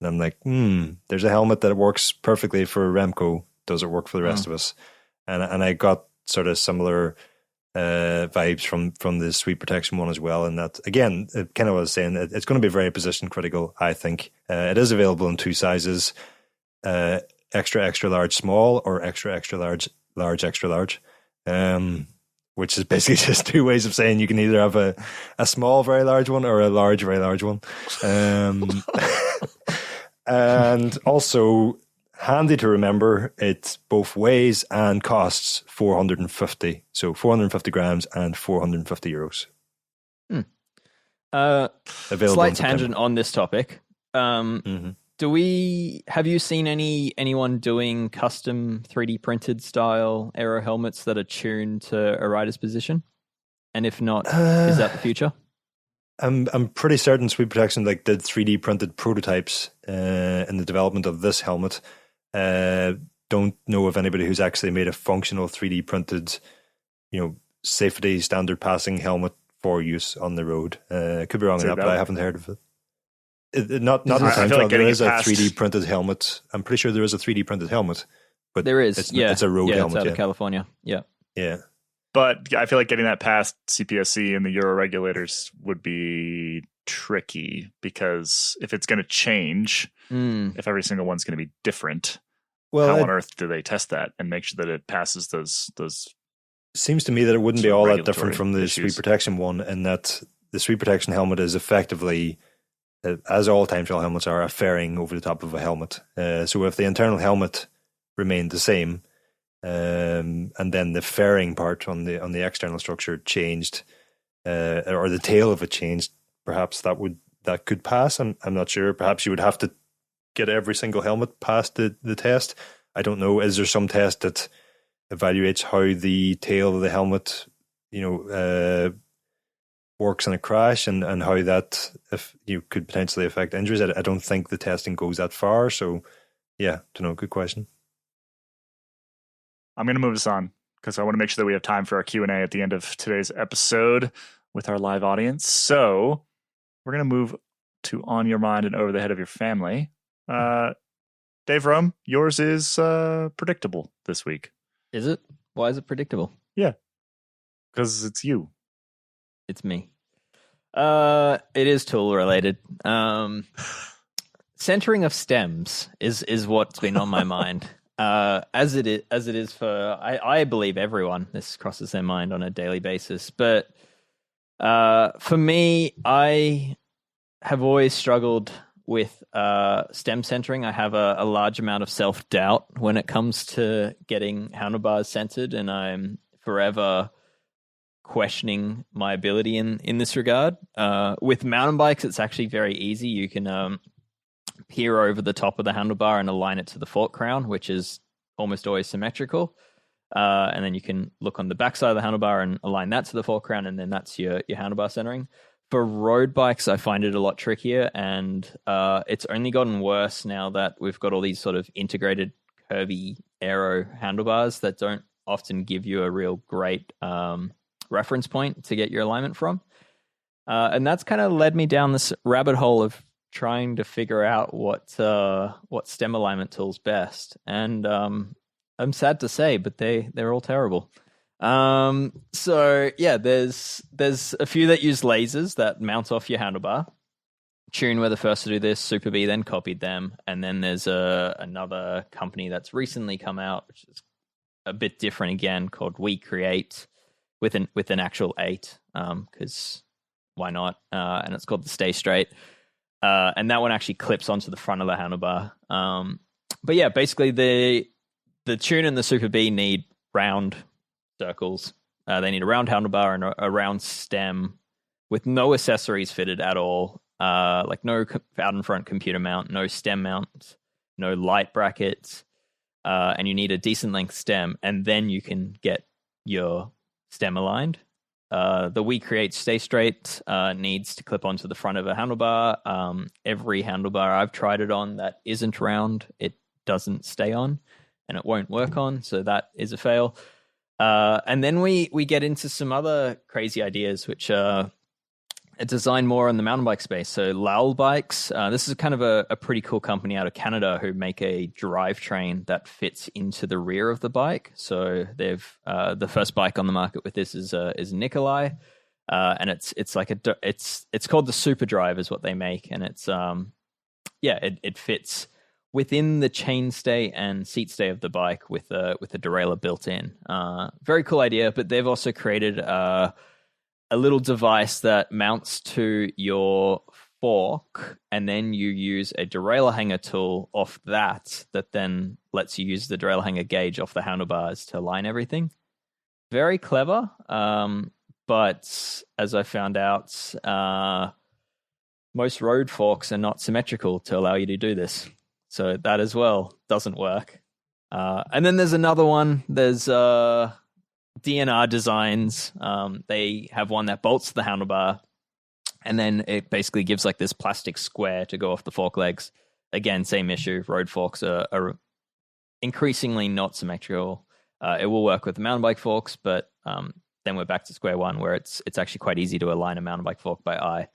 And I'm like, there's a helmet that works perfectly for Remco. Does it work for the rest of us? And I got sort of similar vibes from the sweep protection one as well. And that, again, kind of what I was saying, it's going to be very position critical, I think. It is available in 2 sizes, extra, extra large, small, or extra, extra large, large, extra large, which is basically just 2 ways of saying you can either have a small, very large one or a large, very large one. And also, handy to remember, it both weighs and costs 450. So 450 grams and 450 euros. Slight tangent on this topic. Have you seen anyone doing custom 3D printed style aero helmets that are tuned to a rider's position? And if not, is that the future? I'm pretty certain Sweep Protection did 3D printed prototypes in the development of this helmet. Don't know of anybody who's actually made a functional 3D printed, safety standard passing helmet for use on the road. Could be wrong on that, but I haven't heard of it. Not in the time trial. There is a 3D printed helmet. I'm pretty sure there is a 3D printed helmet, but there is. It's a road helmet. It's out of California. Yeah. Yeah. But I feel like getting that past CPSC and the Euro regulators would be tricky, because if it's going to change, if every single one's going to be different, how on earth do they test that and make sure that it passes those? Seems to me that it wouldn't be all that different regulatory from the issues. sweep protection one, in that the sweep protection helmet is effectively, as all time trial helmets are, a fairing over the top of a helmet. So if the internal helmet remained the same, and then the fairing part on the external structure changed, or the tail of it changed, perhaps that could pass. I'm not sure. Perhaps you would have to get every single helmet past the test. I don't know. Is there some test that evaluates how the tail of the helmet, works in a crash, and how that, if you could potentially affect injuries? I don't think the testing goes that far. So, yeah, don't know. Good question. I'm going to move us on, because I want to make sure that we have time for our Q&A at the end of today's episode with our live audience. So we're going to move to On Your Mind and Over the Head of Your Family. Dave Rome, yours is predictable this week. Is it? Why is it predictable? Yeah, because it's you. It's me. It is tool related. Centering of stems is what's been on my mind. As it is for I believe everyone. This crosses their mind on a daily basis. But for me, I have always struggled with stem centering. I have a large amount of self-doubt when it comes to getting handlebars centered, and I'm forever questioning my ability in this regard. With mountain bikes, it's actually very easy. You can peer over the top of the handlebar and align it to the fork crown, which is almost always symmetrical. And then you can look on the backside of the handlebar and align that to the fork crown, and then that's your handlebar centering. For road bikes, I find it a lot trickier, and it's only gotten worse now that we've got all these sort of integrated curvy aero handlebars that don't often give you a real great reference point to get your alignment from. And that's kind of led me down this rabbit hole of trying to figure out what stem alignment tool's best. And I'm sad to say, but they're all terrible. So yeah, there's a few that use lasers that mount off your handlebar. Tune were the first to do this. Super B then copied them, and then there's another company that's recently come out, which is a bit different again, called We Create, with an actual 8, because why not? And it's called the Stay Straight, and that one actually clips onto the front of the handlebar. But yeah, basically the Tune and the Super B need round circles. They need a round handlebar and a round stem with no accessories fitted at all. Like no out in front computer mount, no stem mount, no light brackets, and you need a decent length stem, and then you can get your stem aligned. The We Create Stay Straight needs to clip onto the front of a handlebar. Every handlebar I've tried it on that isn't round, it doesn't stay on, and it won't work on, so that is a fail. And then we get into some other crazy ideas, which are designed more in the mountain bike space. So Lowell Bikes, this is kind of a pretty cool company out of Canada who make a drivetrain that fits into the rear of the bike. So they've the first bike on the market with this is Nikolai, and it's like it's called the Super Drive is what they make, and it's it fits within the chainstay and seat stay of the bike with a derailleur built in. Very cool idea, but they've also created a little device that mounts to your fork, and then you use a derailleur hanger tool off that then lets you use the derailleur hanger gauge off the handlebars to align everything. Very clever, but as I found out, most road forks are not symmetrical to allow you to do this. So that as well doesn't work. And then there's another one. There's DNR Designs. They have one that bolts to the handlebar, and then it basically gives like this plastic square to go off the fork legs. Again, same issue. Road forks are increasingly not symmetrical. It will work with the mountain bike forks, but then we're back to square one, where it's actually quite easy to align a mountain bike fork by eye.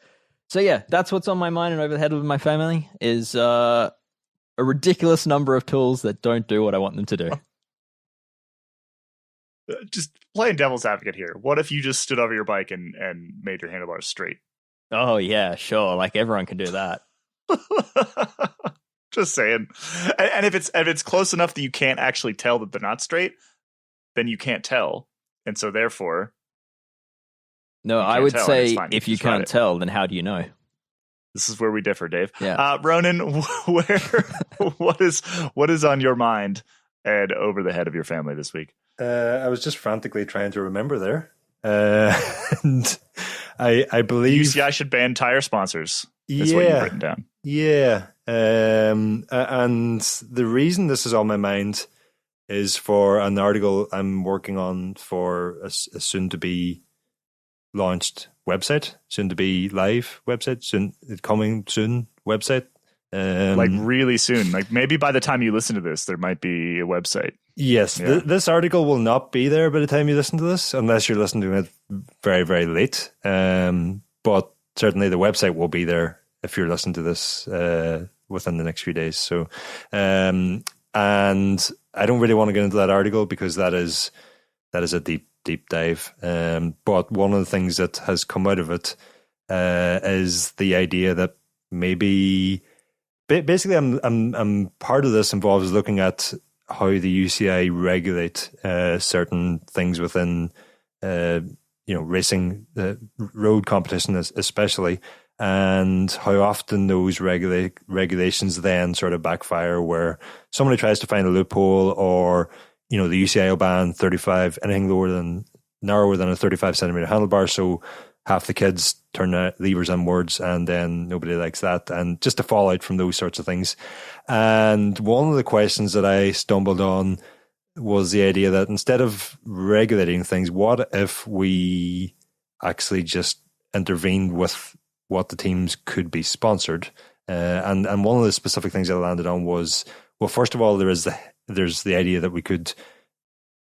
So yeah, that's what's on my mind and over the head of my family is a ridiculous number of tools that don't do what I want them to do. Just playing devil's advocate here. What if you just stood over your bike and made your handlebars straight? Oh yeah, sure. Like everyone can do that. Just saying. And if it's close enough that you can't actually tell that they're not straight, then you can't tell, and so therefore, No, you I can't would tell, and say it's fine. You if you just ride can't it. tell, then how do you know? This is where we differ, Dave. Yeah. Ronan, what is on your mind and over the head of your family this week? I was just frantically trying to remember there. And I believe UCI should ban tire sponsors. That's what you've written down. Yeah. And the reason this is on my mind is for an article I'm working on for a soon to be launched website, soon to be live website, soon coming soon website. Like really soon. Like maybe by the time you listen to this, there might be a website. Yes, Yeah. this article will not be there by the time you listen to this, unless you're listening to it very, very late. But certainly the website will be there if you're listening to this within the next few days. So, and I don't really want to get into that article because that is a deep dive. But one of the things that has come out of it is the idea that maybe basically I'm part of this involves looking at how the UCI regulate certain things within racing, road competition especially, and how often those regulations then sort of backfire where somebody tries to find a loophole, or the UCI will ban 35 anything narrower than a 35 centimeter handlebar, so half the kids turn the levers inwards, and then nobody likes that, and just a fallout from those sorts of things. And one of the questions that I stumbled on was the idea that instead of regulating things, what if we actually just intervened with what the teams could be sponsored? And one of the specific things I landed on was, well, first of all, there's the idea that we could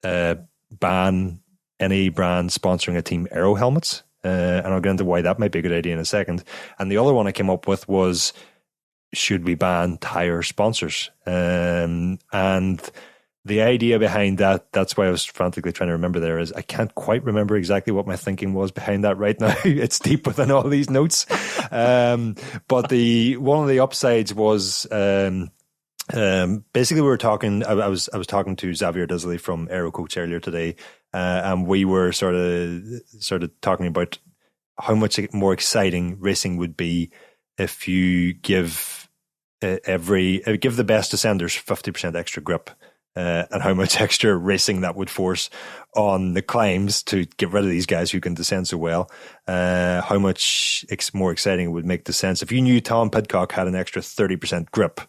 ban any brand sponsoring a team aero helmets. And I'll get into why that might be a good idea in a second. And the other one I came up with was, should we ban tire sponsors? And the idea behind that's why I was frantically trying to remember there, is I can't quite remember exactly what my thinking was behind that right now. It's deep within all these notes. But one of the upsides was, basically we were talking, I was talking to Xavier Disley from Aero Coach earlier today, and we were sort of talking about how much more exciting racing would be if you give the best descenders 50% extra grip, and how much extra racing that would force on the climbs to get rid of these guys who can descend so well. How much more exciting it would make descents if you knew Tom Pidcock had an extra 30% grip,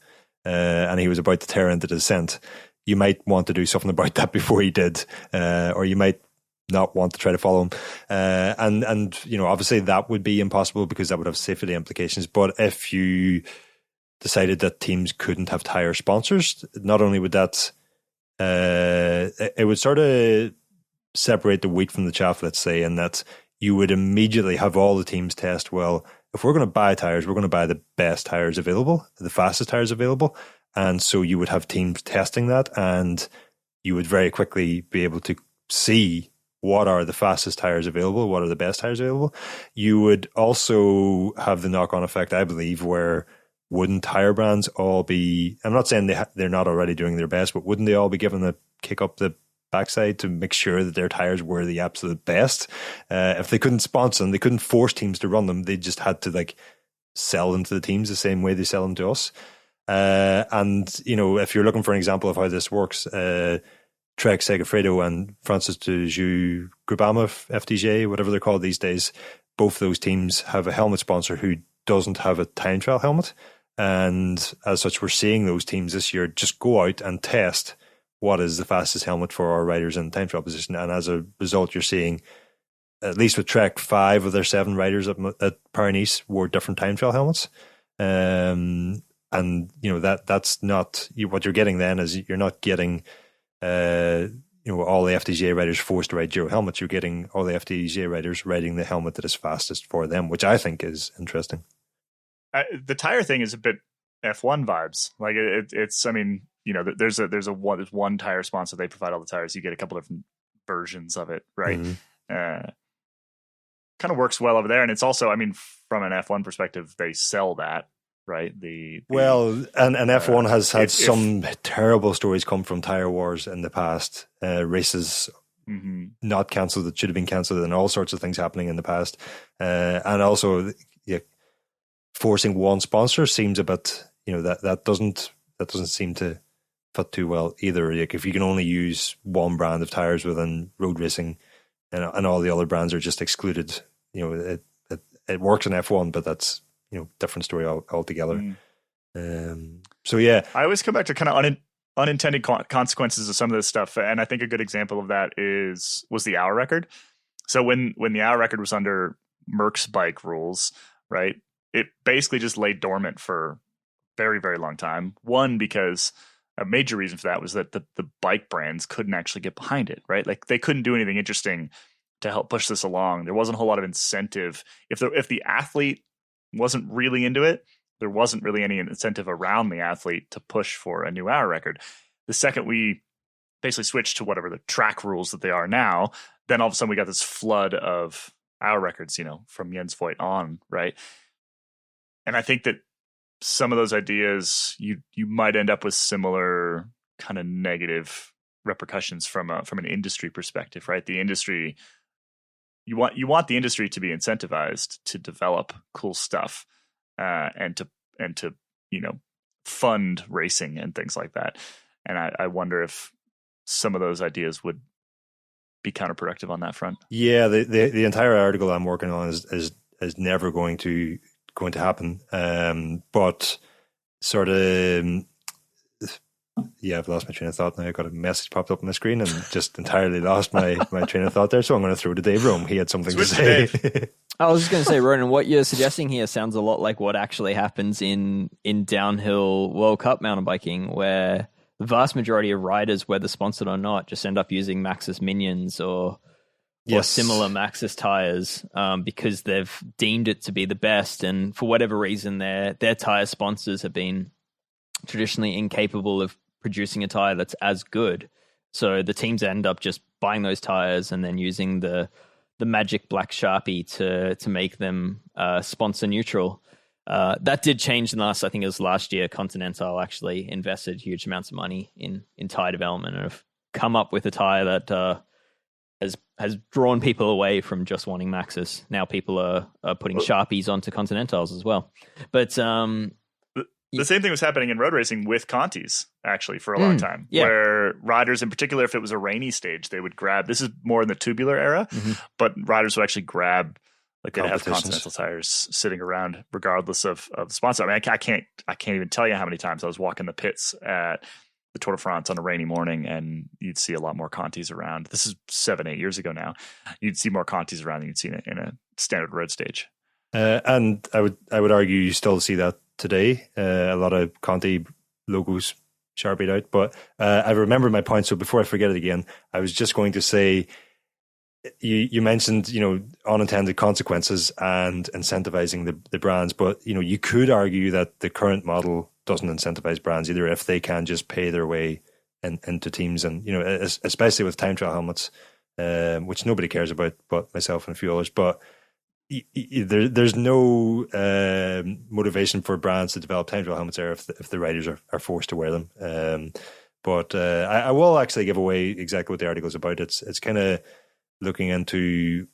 and he was about to tear into the descent. You might want to do something about that before he did, or you might not want to try to follow him. And obviously that would be impossible because that would have safety implications. But if you decided that teams couldn't have tire sponsors, not only would that, it would sort of separate the wheat from the chaff, let's say, in that you would immediately have all the teams test, well, if we're going to buy tires, we're going to buy the best tires available, the fastest tires available. And so you would have teams testing that, and you would very quickly be able to see what are the fastest tires available, what are the best tires available. You would also have the knock-on effect, I believe, where wouldn't tire brands all be, I'm not saying they're not already doing their best, but wouldn't they all be given a kick up the backside to make sure that their tires were the absolute best? If they couldn't sponsor them, they couldn't force teams to run them. They just had to sell them to the teams the same way they sell them to us. And if you're looking for an example of how this works, Trek Segafredo and Francis de Joux Groupama FDJ, whatever they're called these days, both those teams have a helmet sponsor who doesn't have a time trial helmet. And as such, we're seeing those teams this year just go out and test what is the fastest helmet for our riders in time trial position. And as a result, you're seeing, at least with Trek, 5 of their 7 riders at Paris wore different time trial helmets. And that's not what you're getting. Then is you're not getting all the FDJ riders forced to ride Giro helmets. You're getting all the FDJ riders riding the helmet that is fastest for them, which I think is interesting. The tire thing is a bit F1 vibes. Like it's I mean, there's one tire sponsor. They provide all the tires. You get a couple different versions of it, right? Mm-hmm. Kind of works well over there, and it's also, I mean, from an F1 perspective, they sell that, right? And F1 has had some terrible stories come from tire wars in the past. Races not cancelled that should have been cancelled, and all sorts of things happening in the past. And also, forcing one sponsor seems a bit, that doesn't seem to fit too well either. Like, if you can only use one brand of tires within road racing, and all the other brands are just excluded, it works in F1, but that's different story altogether. So yeah, I always come back to kind of unintended consequences of some of this stuff, and I think a good example of that was the hour record. So when the hour record was under Merck's bike rules, right, it basically just lay dormant for very, very long time. One, because a major reason for that was that the bike brands couldn't actually get behind it, right? Like, they couldn't do anything interesting to help push this along. There wasn't a whole lot of incentive. If the athlete wasn't really into it, there wasn't really any incentive around the athlete to push for a new hour record. The second we basically switched to whatever the track rules that they are now, then all of a sudden we got this flood of hour records, from Jens Voigt on, right? And I think that some of those ideas, you might end up with similar kind of negative repercussions from an industry perspective, right? The industry, you want the industry to be incentivized to develop cool stuff, and to fund racing and things like that. And I wonder if some of those ideas would be counterproductive on that front. Yeah, the entire article I'm working on is never going to happen. But sort of, I've lost my train of thought now. I got a message popped up on the screen and just entirely lost my train of thought there. So I'm going to throw to Dave Rome. He had something to say. I was just going to say, Ronan, what you're suggesting here sounds a lot like what actually happens in downhill World Cup mountain biking, where the vast majority of riders, whether sponsored or not, just end up using Maxxis Minions or similar Maxxis tires, because they've deemed it to be the best, and for whatever reason, their tire sponsors have been traditionally incapable of producing a tire that's as good. So the teams end up just buying those tires and then using the magic black Sharpie to make them sponsor neutral. That did change in I think it was last year. Continental actually invested huge amounts of money in tire development and have come up with a tire that has drawn people away from just wanting Maxxis. Now people are putting Sharpies onto Continentals as well. But the same thing was happening in road racing with Contis, actually, for a long time, where riders, in particular, if it was a rainy stage, they would grab, this is more in the tubular era, but riders would actually grab, like, they'd have Continental tires sitting around regardless of the sponsor. I mean, I can't even tell you how many times I was walking the pits at the Tour de France on a rainy morning, and you'd see a lot more Contis around. This is 7-8 years ago now. You'd see more Contis around than you'd see in a standard road stage. And I would argue you still see that today. A lot of Conti logos sharpied out. But I remember my point, so before I forget it again, I was just going to say, you mentioned, unintended consequences and incentivizing the brands, but you could argue that the current model doesn't incentivize brands either if they can just pay their way into teams, and especially with time trial helmets, which nobody cares about but myself and a few others. But there's no motivation for brands to develop time trial helmets there if the riders are forced to wear them. But I will actually give away exactly what the article is about. It's kind of looking into,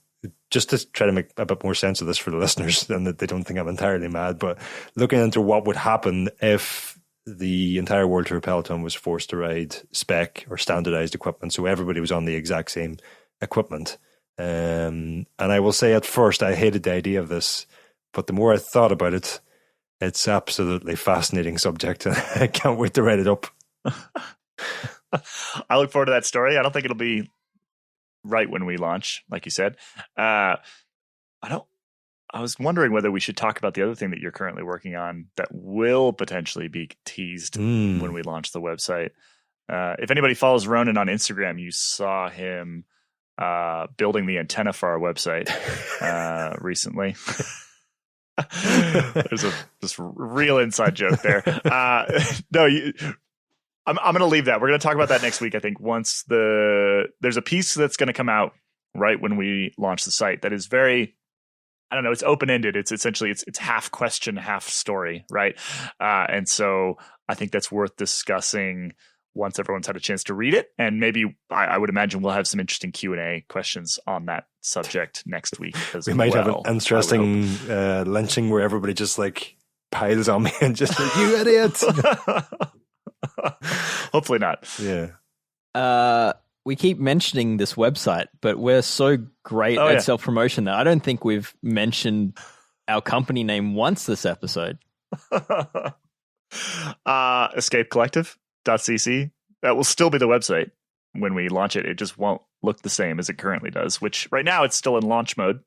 just to try to make a bit more sense of this for the listeners, and that they don't think I'm entirely mad, but looking into what would happen if the entire World Tour peloton was forced to ride spec or standardized equipment, so everybody was on the exact same equipment. And I will say, at first I hated the idea of this, but the more I thought about it, it's absolutely fascinating subject, and I can't wait to write it up. I look forward to that story. I don't think it'll be right when we launch, like you said. I was wondering whether we should talk about the other thing that you're currently working on that will potentially be teased when we launch the website. If anybody follows Ronan on Instagram, you saw him building the antenna for our website recently. There's this real inside joke there. No, I'm going to leave that. We're going to talk about that next week. I think once there's a piece that's going to come out right when we launch the site that is very, I don't know, it's open-ended. It's essentially, it's half question, half story, right? And so I think that's worth discussing once everyone's had a chance to read it. And maybe I would imagine we'll have some interesting Q&A questions on that subject next week as well. We might have an interesting lynching where everybody just like piles on me and just like, you idiot. Hopefully not. Yeah. We keep mentioning this website, but we're so great at self-promotion that I don't think we've mentioned our company name once this episode. escapecollective.cc. That will still be the website when we launch it. It just won't look the same as it currently does, which right now it's still in launch mode.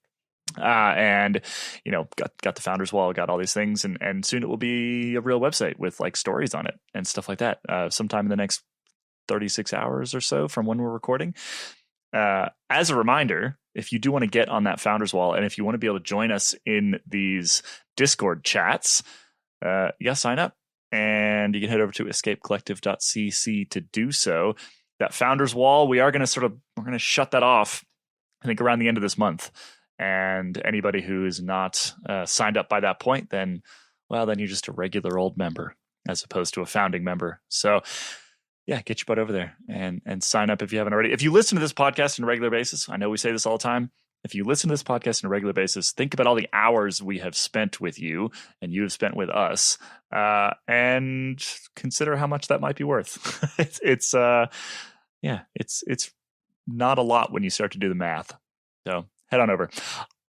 And got the founders wall, got all these things, and soon it will be a real website with like stories on it and stuff like that. Sometime in the next 36 hours or so from when we're recording. As a reminder, if you do want to get on that founders wall, and if you want to be able to join us in these Discord chats, sign up, and you can head over to escapecollective.cc to do so. That founders wall, we're going to shut that off, I think, around the end of this month. And anybody who is not signed up by that point, then you're just a regular old member as opposed to a founding member. So yeah, get your butt over there and sign up if you haven't already. If you listen to this podcast on a regular basis, I know we say this all the time. If you listen to this podcast on a regular basis, think about all the hours we have spent with you and you have spent with us, and consider how much that might be worth. It's not a lot when you start to do the math. So head on over.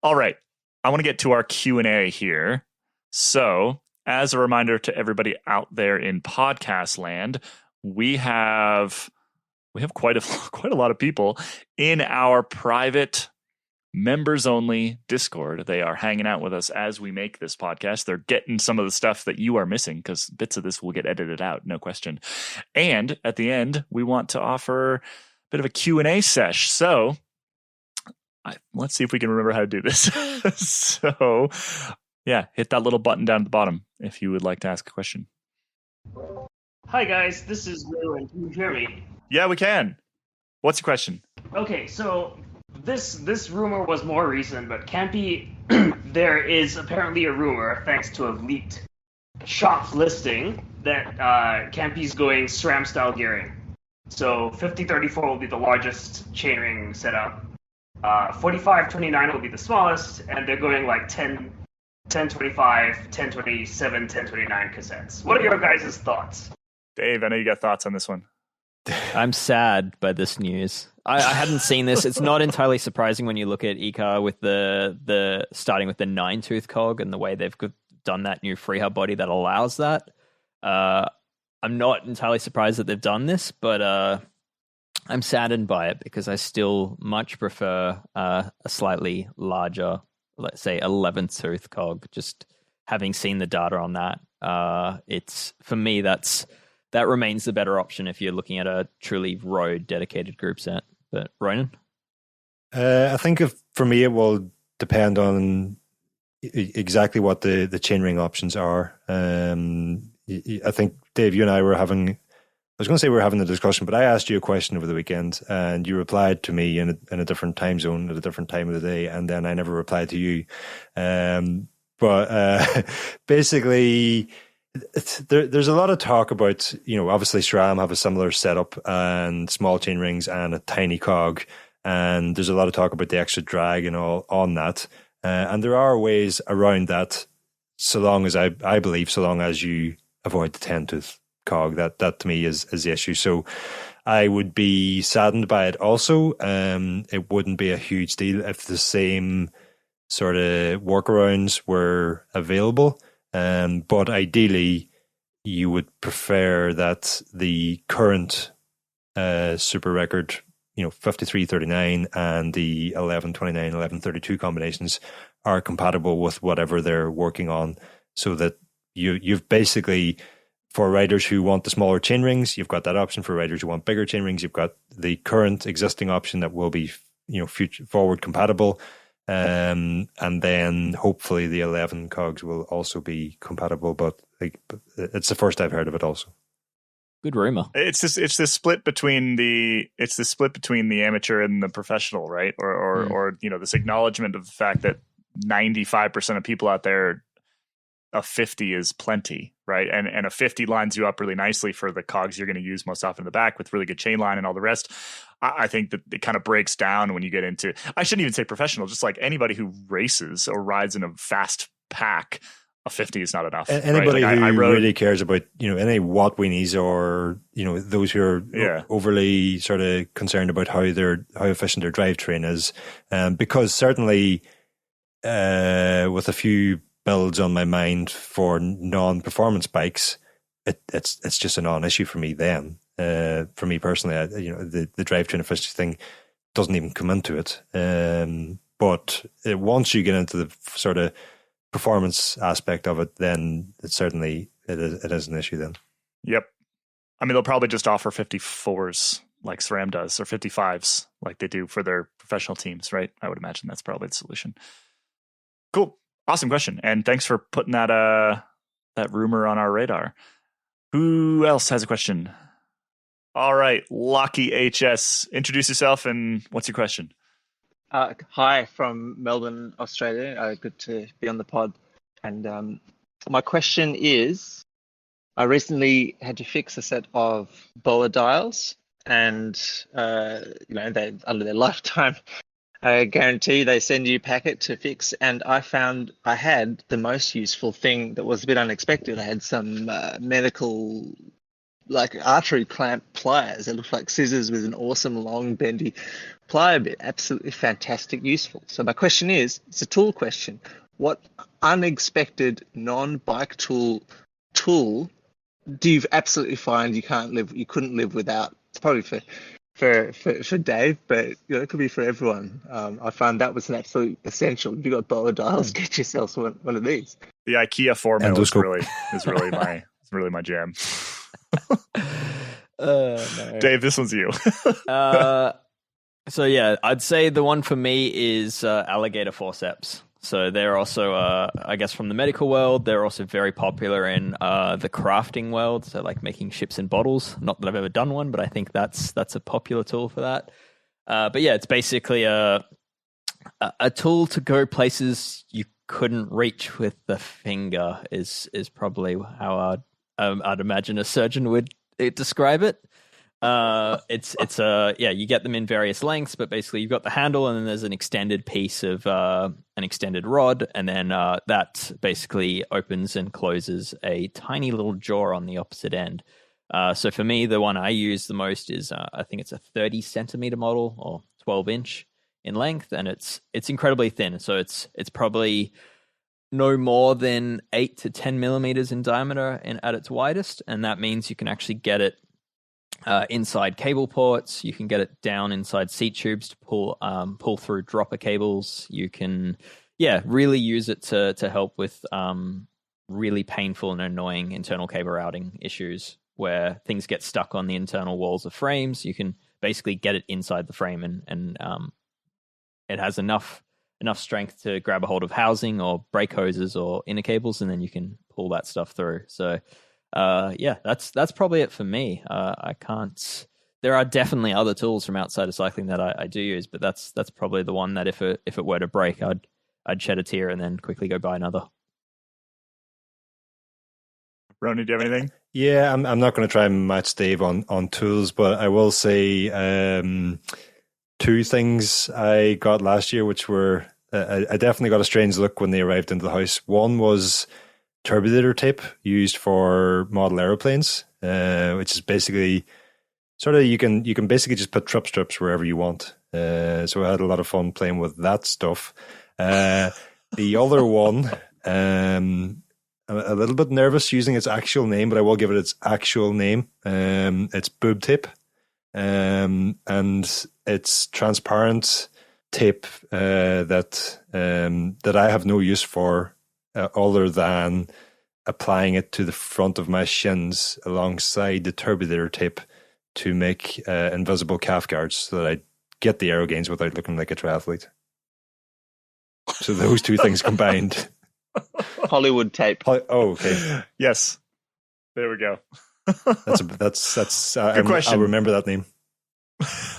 All right. I want to get to our Q&A here. So as a reminder to everybody out there in podcast land, we have quite a lot of people in our private members only Discord. They are hanging out with us as we make this podcast. They're getting some of the stuff that you are missing because bits of this will get edited out, no question. And at the end, we want to offer a bit of a Q&A sesh. So let's see if we can remember how to do this. So yeah, hit that little button down at the bottom if you would like to ask a question. Hi guys, this is Ronan. Can you hear me? Yeah, we can. What's your question? Okay, so this rumor was more recent, but Campy, there is apparently a rumor, thanks to a leaked shop listing, that Campy's going SRAM style gearing. So 5034 will be the largest chainring setup. 4529 will be the smallest, and they're going like 1025, 1027, 1029 cassettes. What are your guys' thoughts? Dave, I know you got thoughts on this one. I'm sad by this news. I hadn't seen this. It's not entirely surprising when you look at eCar with the starting with the 9-tooth cog and the way they've done that new freehub body that allows that. I'm not entirely surprised that they've done this, but I'm saddened by it because I still much prefer a slightly larger, let's say 11-tooth cog. Just having seen the data on that, it's for me that remains the better option if you're looking at a truly road dedicated group set. But Ronan? I think for me it will depend on exactly what the chainring options are. I think, Dave, you and I were having, I was going to say we were having a discussion, but I asked you a question over the weekend and you replied to me in a different time zone at a different time of the day, and then I never replied to you. But basically, there's a lot of talk about, obviously SRAM have a similar setup and small chain rings and a tiny cog, and there's a lot of talk about the extra drag and all on that. And there are ways around that, so long as you avoid the 10-tooth cog. That to me is the issue. So I would be saddened by it also. It wouldn't be a huge deal if the same sort of workarounds were available. But ideally, you would prefer that the current super record, 5339 and the 1129, 1132 combinations are compatible with whatever they're working on, so that you've basically, for riders who want the smaller chain rings, you've got that option. For riders who want bigger chain rings, you've got the current existing option that will be, future forward compatible. And then hopefully the 11 cogs will also be compatible, but it's the first I've heard of it also. Good rumor. It's this split between the amateur and the professional, right? Or this acknowledgement of the fact that 95% of people out there, a 50 is plenty, right? And a 50 lines you up really nicely for the cogs you're going to use most often in the back with really good chain line and all the rest. I think that it kind of breaks down when you get into, I shouldn't even say professional, just like anybody who races or rides in a fast pack, a 50 is not enough. Anybody right? who really cares about, any watt weenies or, those who are overly sort of concerned about how efficient their drivetrain is. Because certainly with a few builds on my mind for non-performance bikes, it's just a non-issue for me then. For me personally, the drivetrain efficiency thing doesn't even come into it. But once you get into the sort of performance aspect of it, then it is an issue then. Yep. I mean, they'll probably just offer 54s like SRAM does, or 55s like they do for their professional teams, right? I would imagine that's probably the solution. Cool. Awesome question. And thanks for putting that rumor on our radar. Who else has a question? All right, Lockie HS. Introduce yourself and what's your question? Hi from Melbourne, Australia. Good to be on the pod. And my question is, I recently had to fix a set of BOA dials, and they under their lifetime guarantee they send you a packet to fix. And I found I had the most useful thing that was a bit unexpected. I had some medical, like artery clamp pliers. They looked like scissors with an awesome long bendy plier bit. Absolutely fantastic, useful. So my question is, it's a tool question. What unexpected non-bike tool do you absolutely find you couldn't live without? It's probably for Dave, but it could be for everyone. I found that was an absolute essential. If you got BOA dials, get yourself one of these. The IKEA 4-mil is really my jam. No. Dave, this one's you. So yeah, I'd say the one for me is alligator forceps. So they're also, I guess, from the medical world. They're also very popular in the crafting world. So like making ships in bottles. Not that I've ever done one, but I think that's a popular tool for that. But yeah, it's basically a tool to go places you couldn't reach with the finger. Is probably how I'd imagine a surgeon would describe it. You get them in various lengths, but basically you've got the handle and then there's an extended piece of an extended rod, and then that basically opens and closes a tiny little jaw on the opposite end. So for me, the one I use the most is I think it's a 30 centimeter model or 12 inch in length, and it's incredibly thin. So it's probably no more than 8 to 10 millimeters in diameter at its widest, and that means you can actually get it inside cable ports. You can get it down inside seat tubes to pull through dropper cables. You can really use it to help with really painful and annoying internal cable routing issues where things get stuck on the internal walls of frames. You can basically get it inside the frame, and it has enough strength to grab a hold of housing or brake hoses or inner cables, and then you can pull that stuff through. So that's probably it for me. I can't. There are definitely other tools from outside of cycling that I do use, but that's probably the one that if it were to break, I'd shed a tear and then quickly go buy another. Ronan, do you have anything? Yeah, I'm not going to try and match Dave on tools, but I will say two things I got last year, which were I definitely got a strange look when they arrived into the house. One was turbulator tape used for model aeroplanes, which is basically sort of you can basically just put trip strips wherever you want. So I had a lot of fun playing with that stuff. The other one, I'm a little bit nervous using its actual name, but I will give it its actual name. It's boob tape, and it's transparent tape that I have no use for other than applying it to the front of my shins alongside the turbulator tape to make invisible calf guards so that I get the aero gains without looking like a triathlete. So those two things combined. Hollywood tape. Oh, okay. Yes. There we go. That's Good question. I'll remember that name.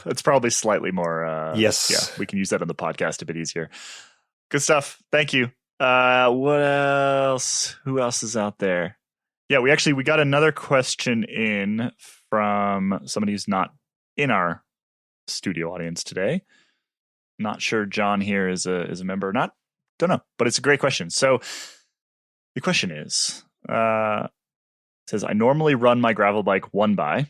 It's probably slightly more. Yes. Yeah, we can use that on the podcast a bit easier. Good stuff. Thank you. What else? Who else is out there? Yeah, we got another question in from somebody who's not in our studio audience today. Not sure John here is a member or not. Don't know, but it's a great question. So the question is, says, I normally run my gravel bike one by.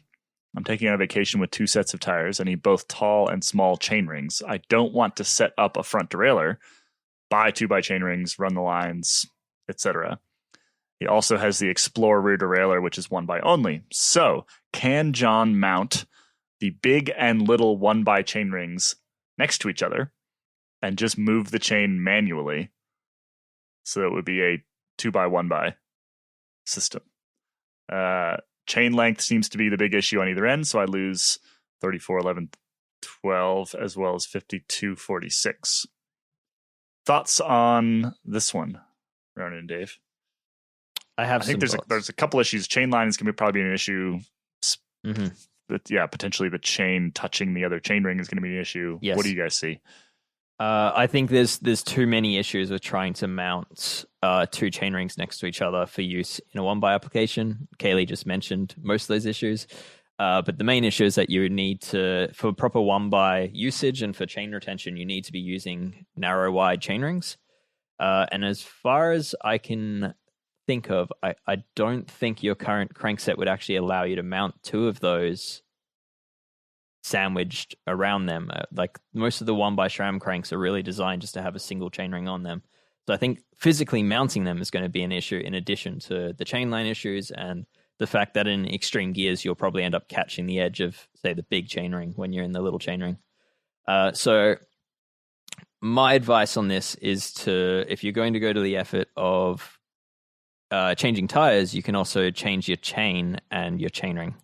I'm taking on a vacation with 2 sets of tires. I need both tall and small chain rings. I don't want to set up a front derailleur, buy 2x chain rings, run the lines, etc. He also has the Explore rear derailleur, which is 1x only. So can John mount the big and little 1x chain rings next to each other and just move the chain manually? So it would be a 2x1x system. Chain length seems to be the big issue on either end, so I lose 34, 11, 12, as well as 52, 46. Thoughts on this one, Ronan and Dave? I think there's a couple issues. Chain line is going to probably be an issue. But yeah, potentially the chain touching the other chain ring is going to be an issue. Yes. What do you guys see? I think there's too many issues with trying to mount 2 chain rings next to each other for use in a 1x application. Kaylee just mentioned most of those issues. But the main issue is that you need to, for proper 1x usage and for chain retention, you need to be using narrow wide chain rings. And as far as I can think of, I don't think your current crankset would actually allow you to mount 2 of those sandwiched around them. Like most of the 1x SRAM cranks are really designed just to have a single chainring on them. So I think physically mounting them is going to be an issue in addition to the chainline issues and the fact that in extreme gears you'll probably end up catching the edge of, say, the big chainring when you're in the little chainring. So my advice on this is to, if you're going to go to the effort of changing tires, you can also change your chain and your chainring.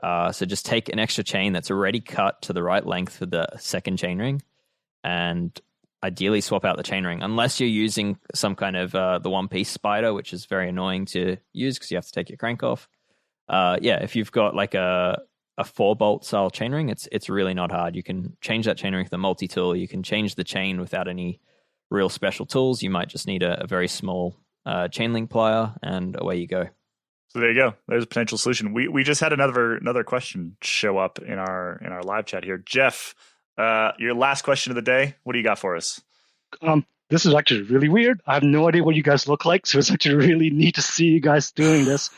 So just take an extra chain that's already cut to the right length for the second chainring and ideally swap out the chainring, unless you're using some kind of the one-piece spider, which is very annoying to use because you have to take your crank off. If you've got like a 4-bolt style chainring, it's really not hard. You can change that chainring with a multi-tool. You can change the chain without any real special tools. You might just need a very small chain link plier, and away you go. So there you go. There's a potential solution. We just had another question show up in our live chat here. Jeff, your last question of the day. What do you got for us? This is actually really weird. I have no idea what you guys look like, so it's actually really neat to see you guys doing this.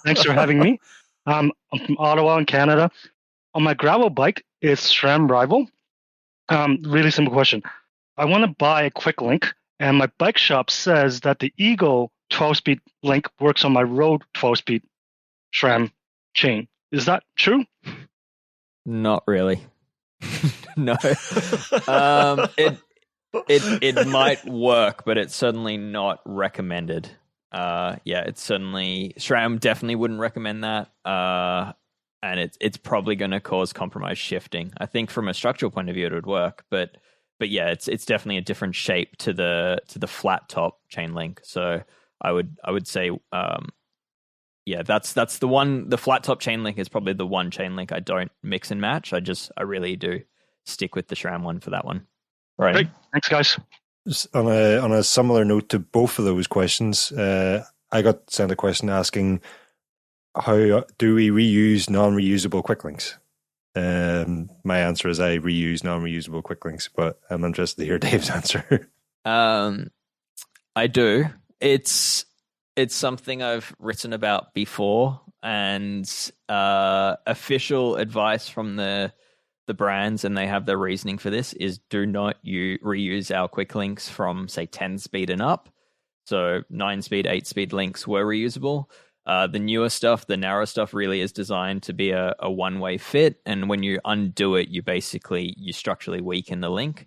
Thanks for having me. I'm from Ottawa in Canada. On my gravel bike, it's SRAM Rival. Really simple question. I want to buy a quick link, and my bike shop says that the Eagle 12-speed link works on my road 12-speed SRAM chain. Is that true? Not really. No. It might work, but it's certainly not recommended. It's certainly SRAM definitely wouldn't recommend that. And it's probably going to cause compromised shifting. I think from a structural point of view it would work, but yeah, it's definitely a different shape to the flat top chain link. So I would say that's the one. The flat top chain link is probably the one chain link I don't mix and match. I really do stick with the SRAM one for that one. Right. Great. Thanks, guys. On a similar note to both of those questions, I got sent a question asking, how do we reuse non-reusable quick links? My answer is I reuse non-reusable quick links, but I'm interested to hear Dave's answer. I do. It's something I've written about before, and official advice from the brands, and they have their reasoning for this, is do not reuse our quick links from, say, 10 speed and up. So 9 speed, 8 speed links were reusable. The newer stuff, the narrow stuff, really is designed to be a one-way fit, and when you undo it, you structurally weaken the link.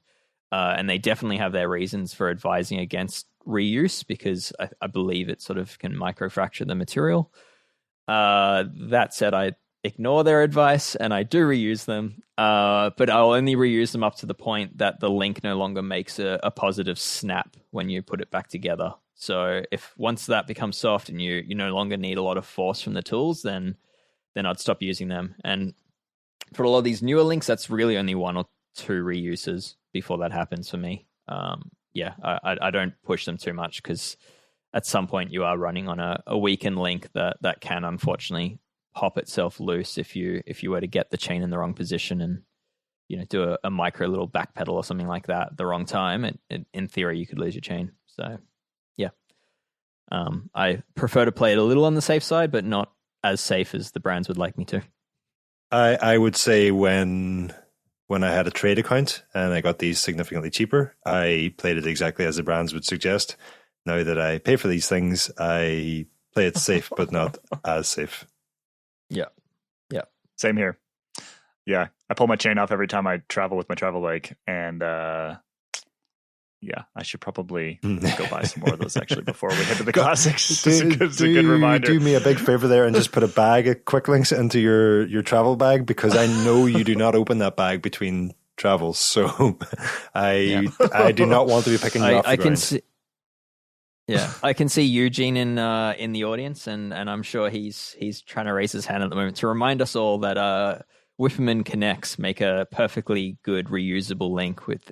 And they definitely have their reasons for advising against reuse, because I believe it sort of can microfracture the material. That said, I ignore their advice and I do reuse them, but I'll only reuse them up to the point that the link no longer makes a positive snap when you put it back together. So if once that becomes soft and you no longer need a lot of force from the tools, then I'd stop using them. And for a lot of these newer links, that's really only 1 or 2 reuses before that happens for me. I don't push them too much because at some point you are running on a weakened link that can unfortunately pop itself loose if you were to get the chain in the wrong position and do a micro little backpedal or something like that at the wrong time. In theory, you could lose your chain. So yeah, I prefer to play it a little on the safe side, but not as safe as the brands would like me to. I would say when I had a trade account and I got these significantly cheaper, I played it exactly as the brands would suggest. Now that I pay for these things, I play it safe, but not as safe. Yeah. Same here. Yeah, I pull my chain off every time I travel with my travel bike, and I should probably go buy some more of those actually before we head to the classics. It's a good reminder. Do me a big favor there and just put a bag of quick links into your travel bag, because I know you do not open that bag between travels. So I do not want to be picking you off the ground. Yeah, I can see Eugene in the audience, and I'm sure he's trying to raise his hand at the moment to remind us all that Whipperman Connects make a perfectly good reusable link with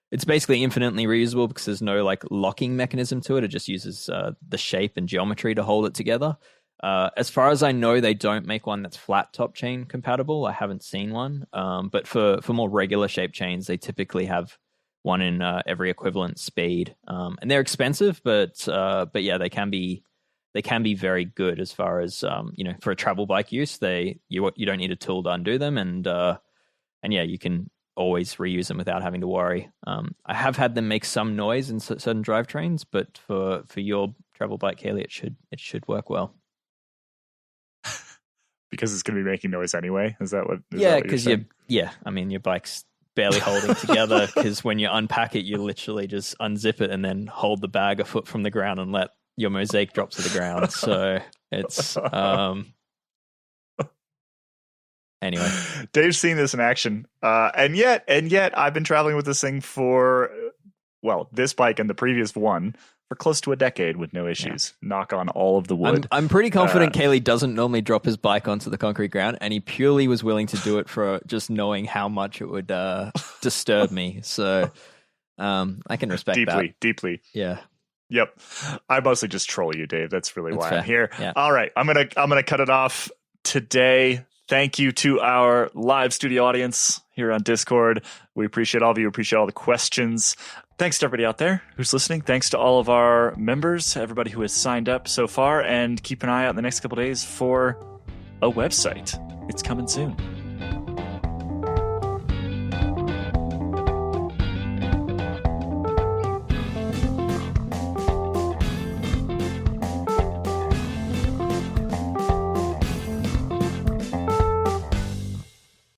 it's basically infinitely reusable because there's no like locking mechanism to it. It just uses the shape and geometry to hold it together. As far as I know, they don't make one that's flat top chain compatible. I haven't seen one, but for more regular shape chains, they typically have one in every equivalent speed, and they're expensive, but yeah, they can be very good as far as for a travel bike use. You don't need a tool to undo them, and yeah, you can always reuse them without having to worry. I have had them make some noise in certain drivetrains, but for your travel bike, Kaylee, it should work well. Because it's going to be making noise anyway. Is that what? Because your bike's barely holding together, because when you unpack it, you literally just unzip it and then hold the bag a foot from the ground and let your mosaic drop to the ground. So it's anyway. Dave's seen this in action, and yet I've been traveling with this thing for this bike and the previous one for close to a decade with no issues. Yeah. Knock on all of the wood. I'm pretty confident Kaylee doesn't normally drop his bike onto the concrete ground, and he purely was willing to do it for just knowing how much it would disturb me. So I can respect that. Deeply. Yeah. Yep. I mostly just troll you, Dave. That's really why fair. I'm here. Yeah. All right. I'm gonna cut it off today. Thank you to our live studio audience here on Discord. We appreciate all of you. Appreciate all the questions. Thanks to everybody out there who's listening. Thanks to all of our members, everybody who has signed up so far, and keep an eye out in the next couple days for a website. It's coming soon.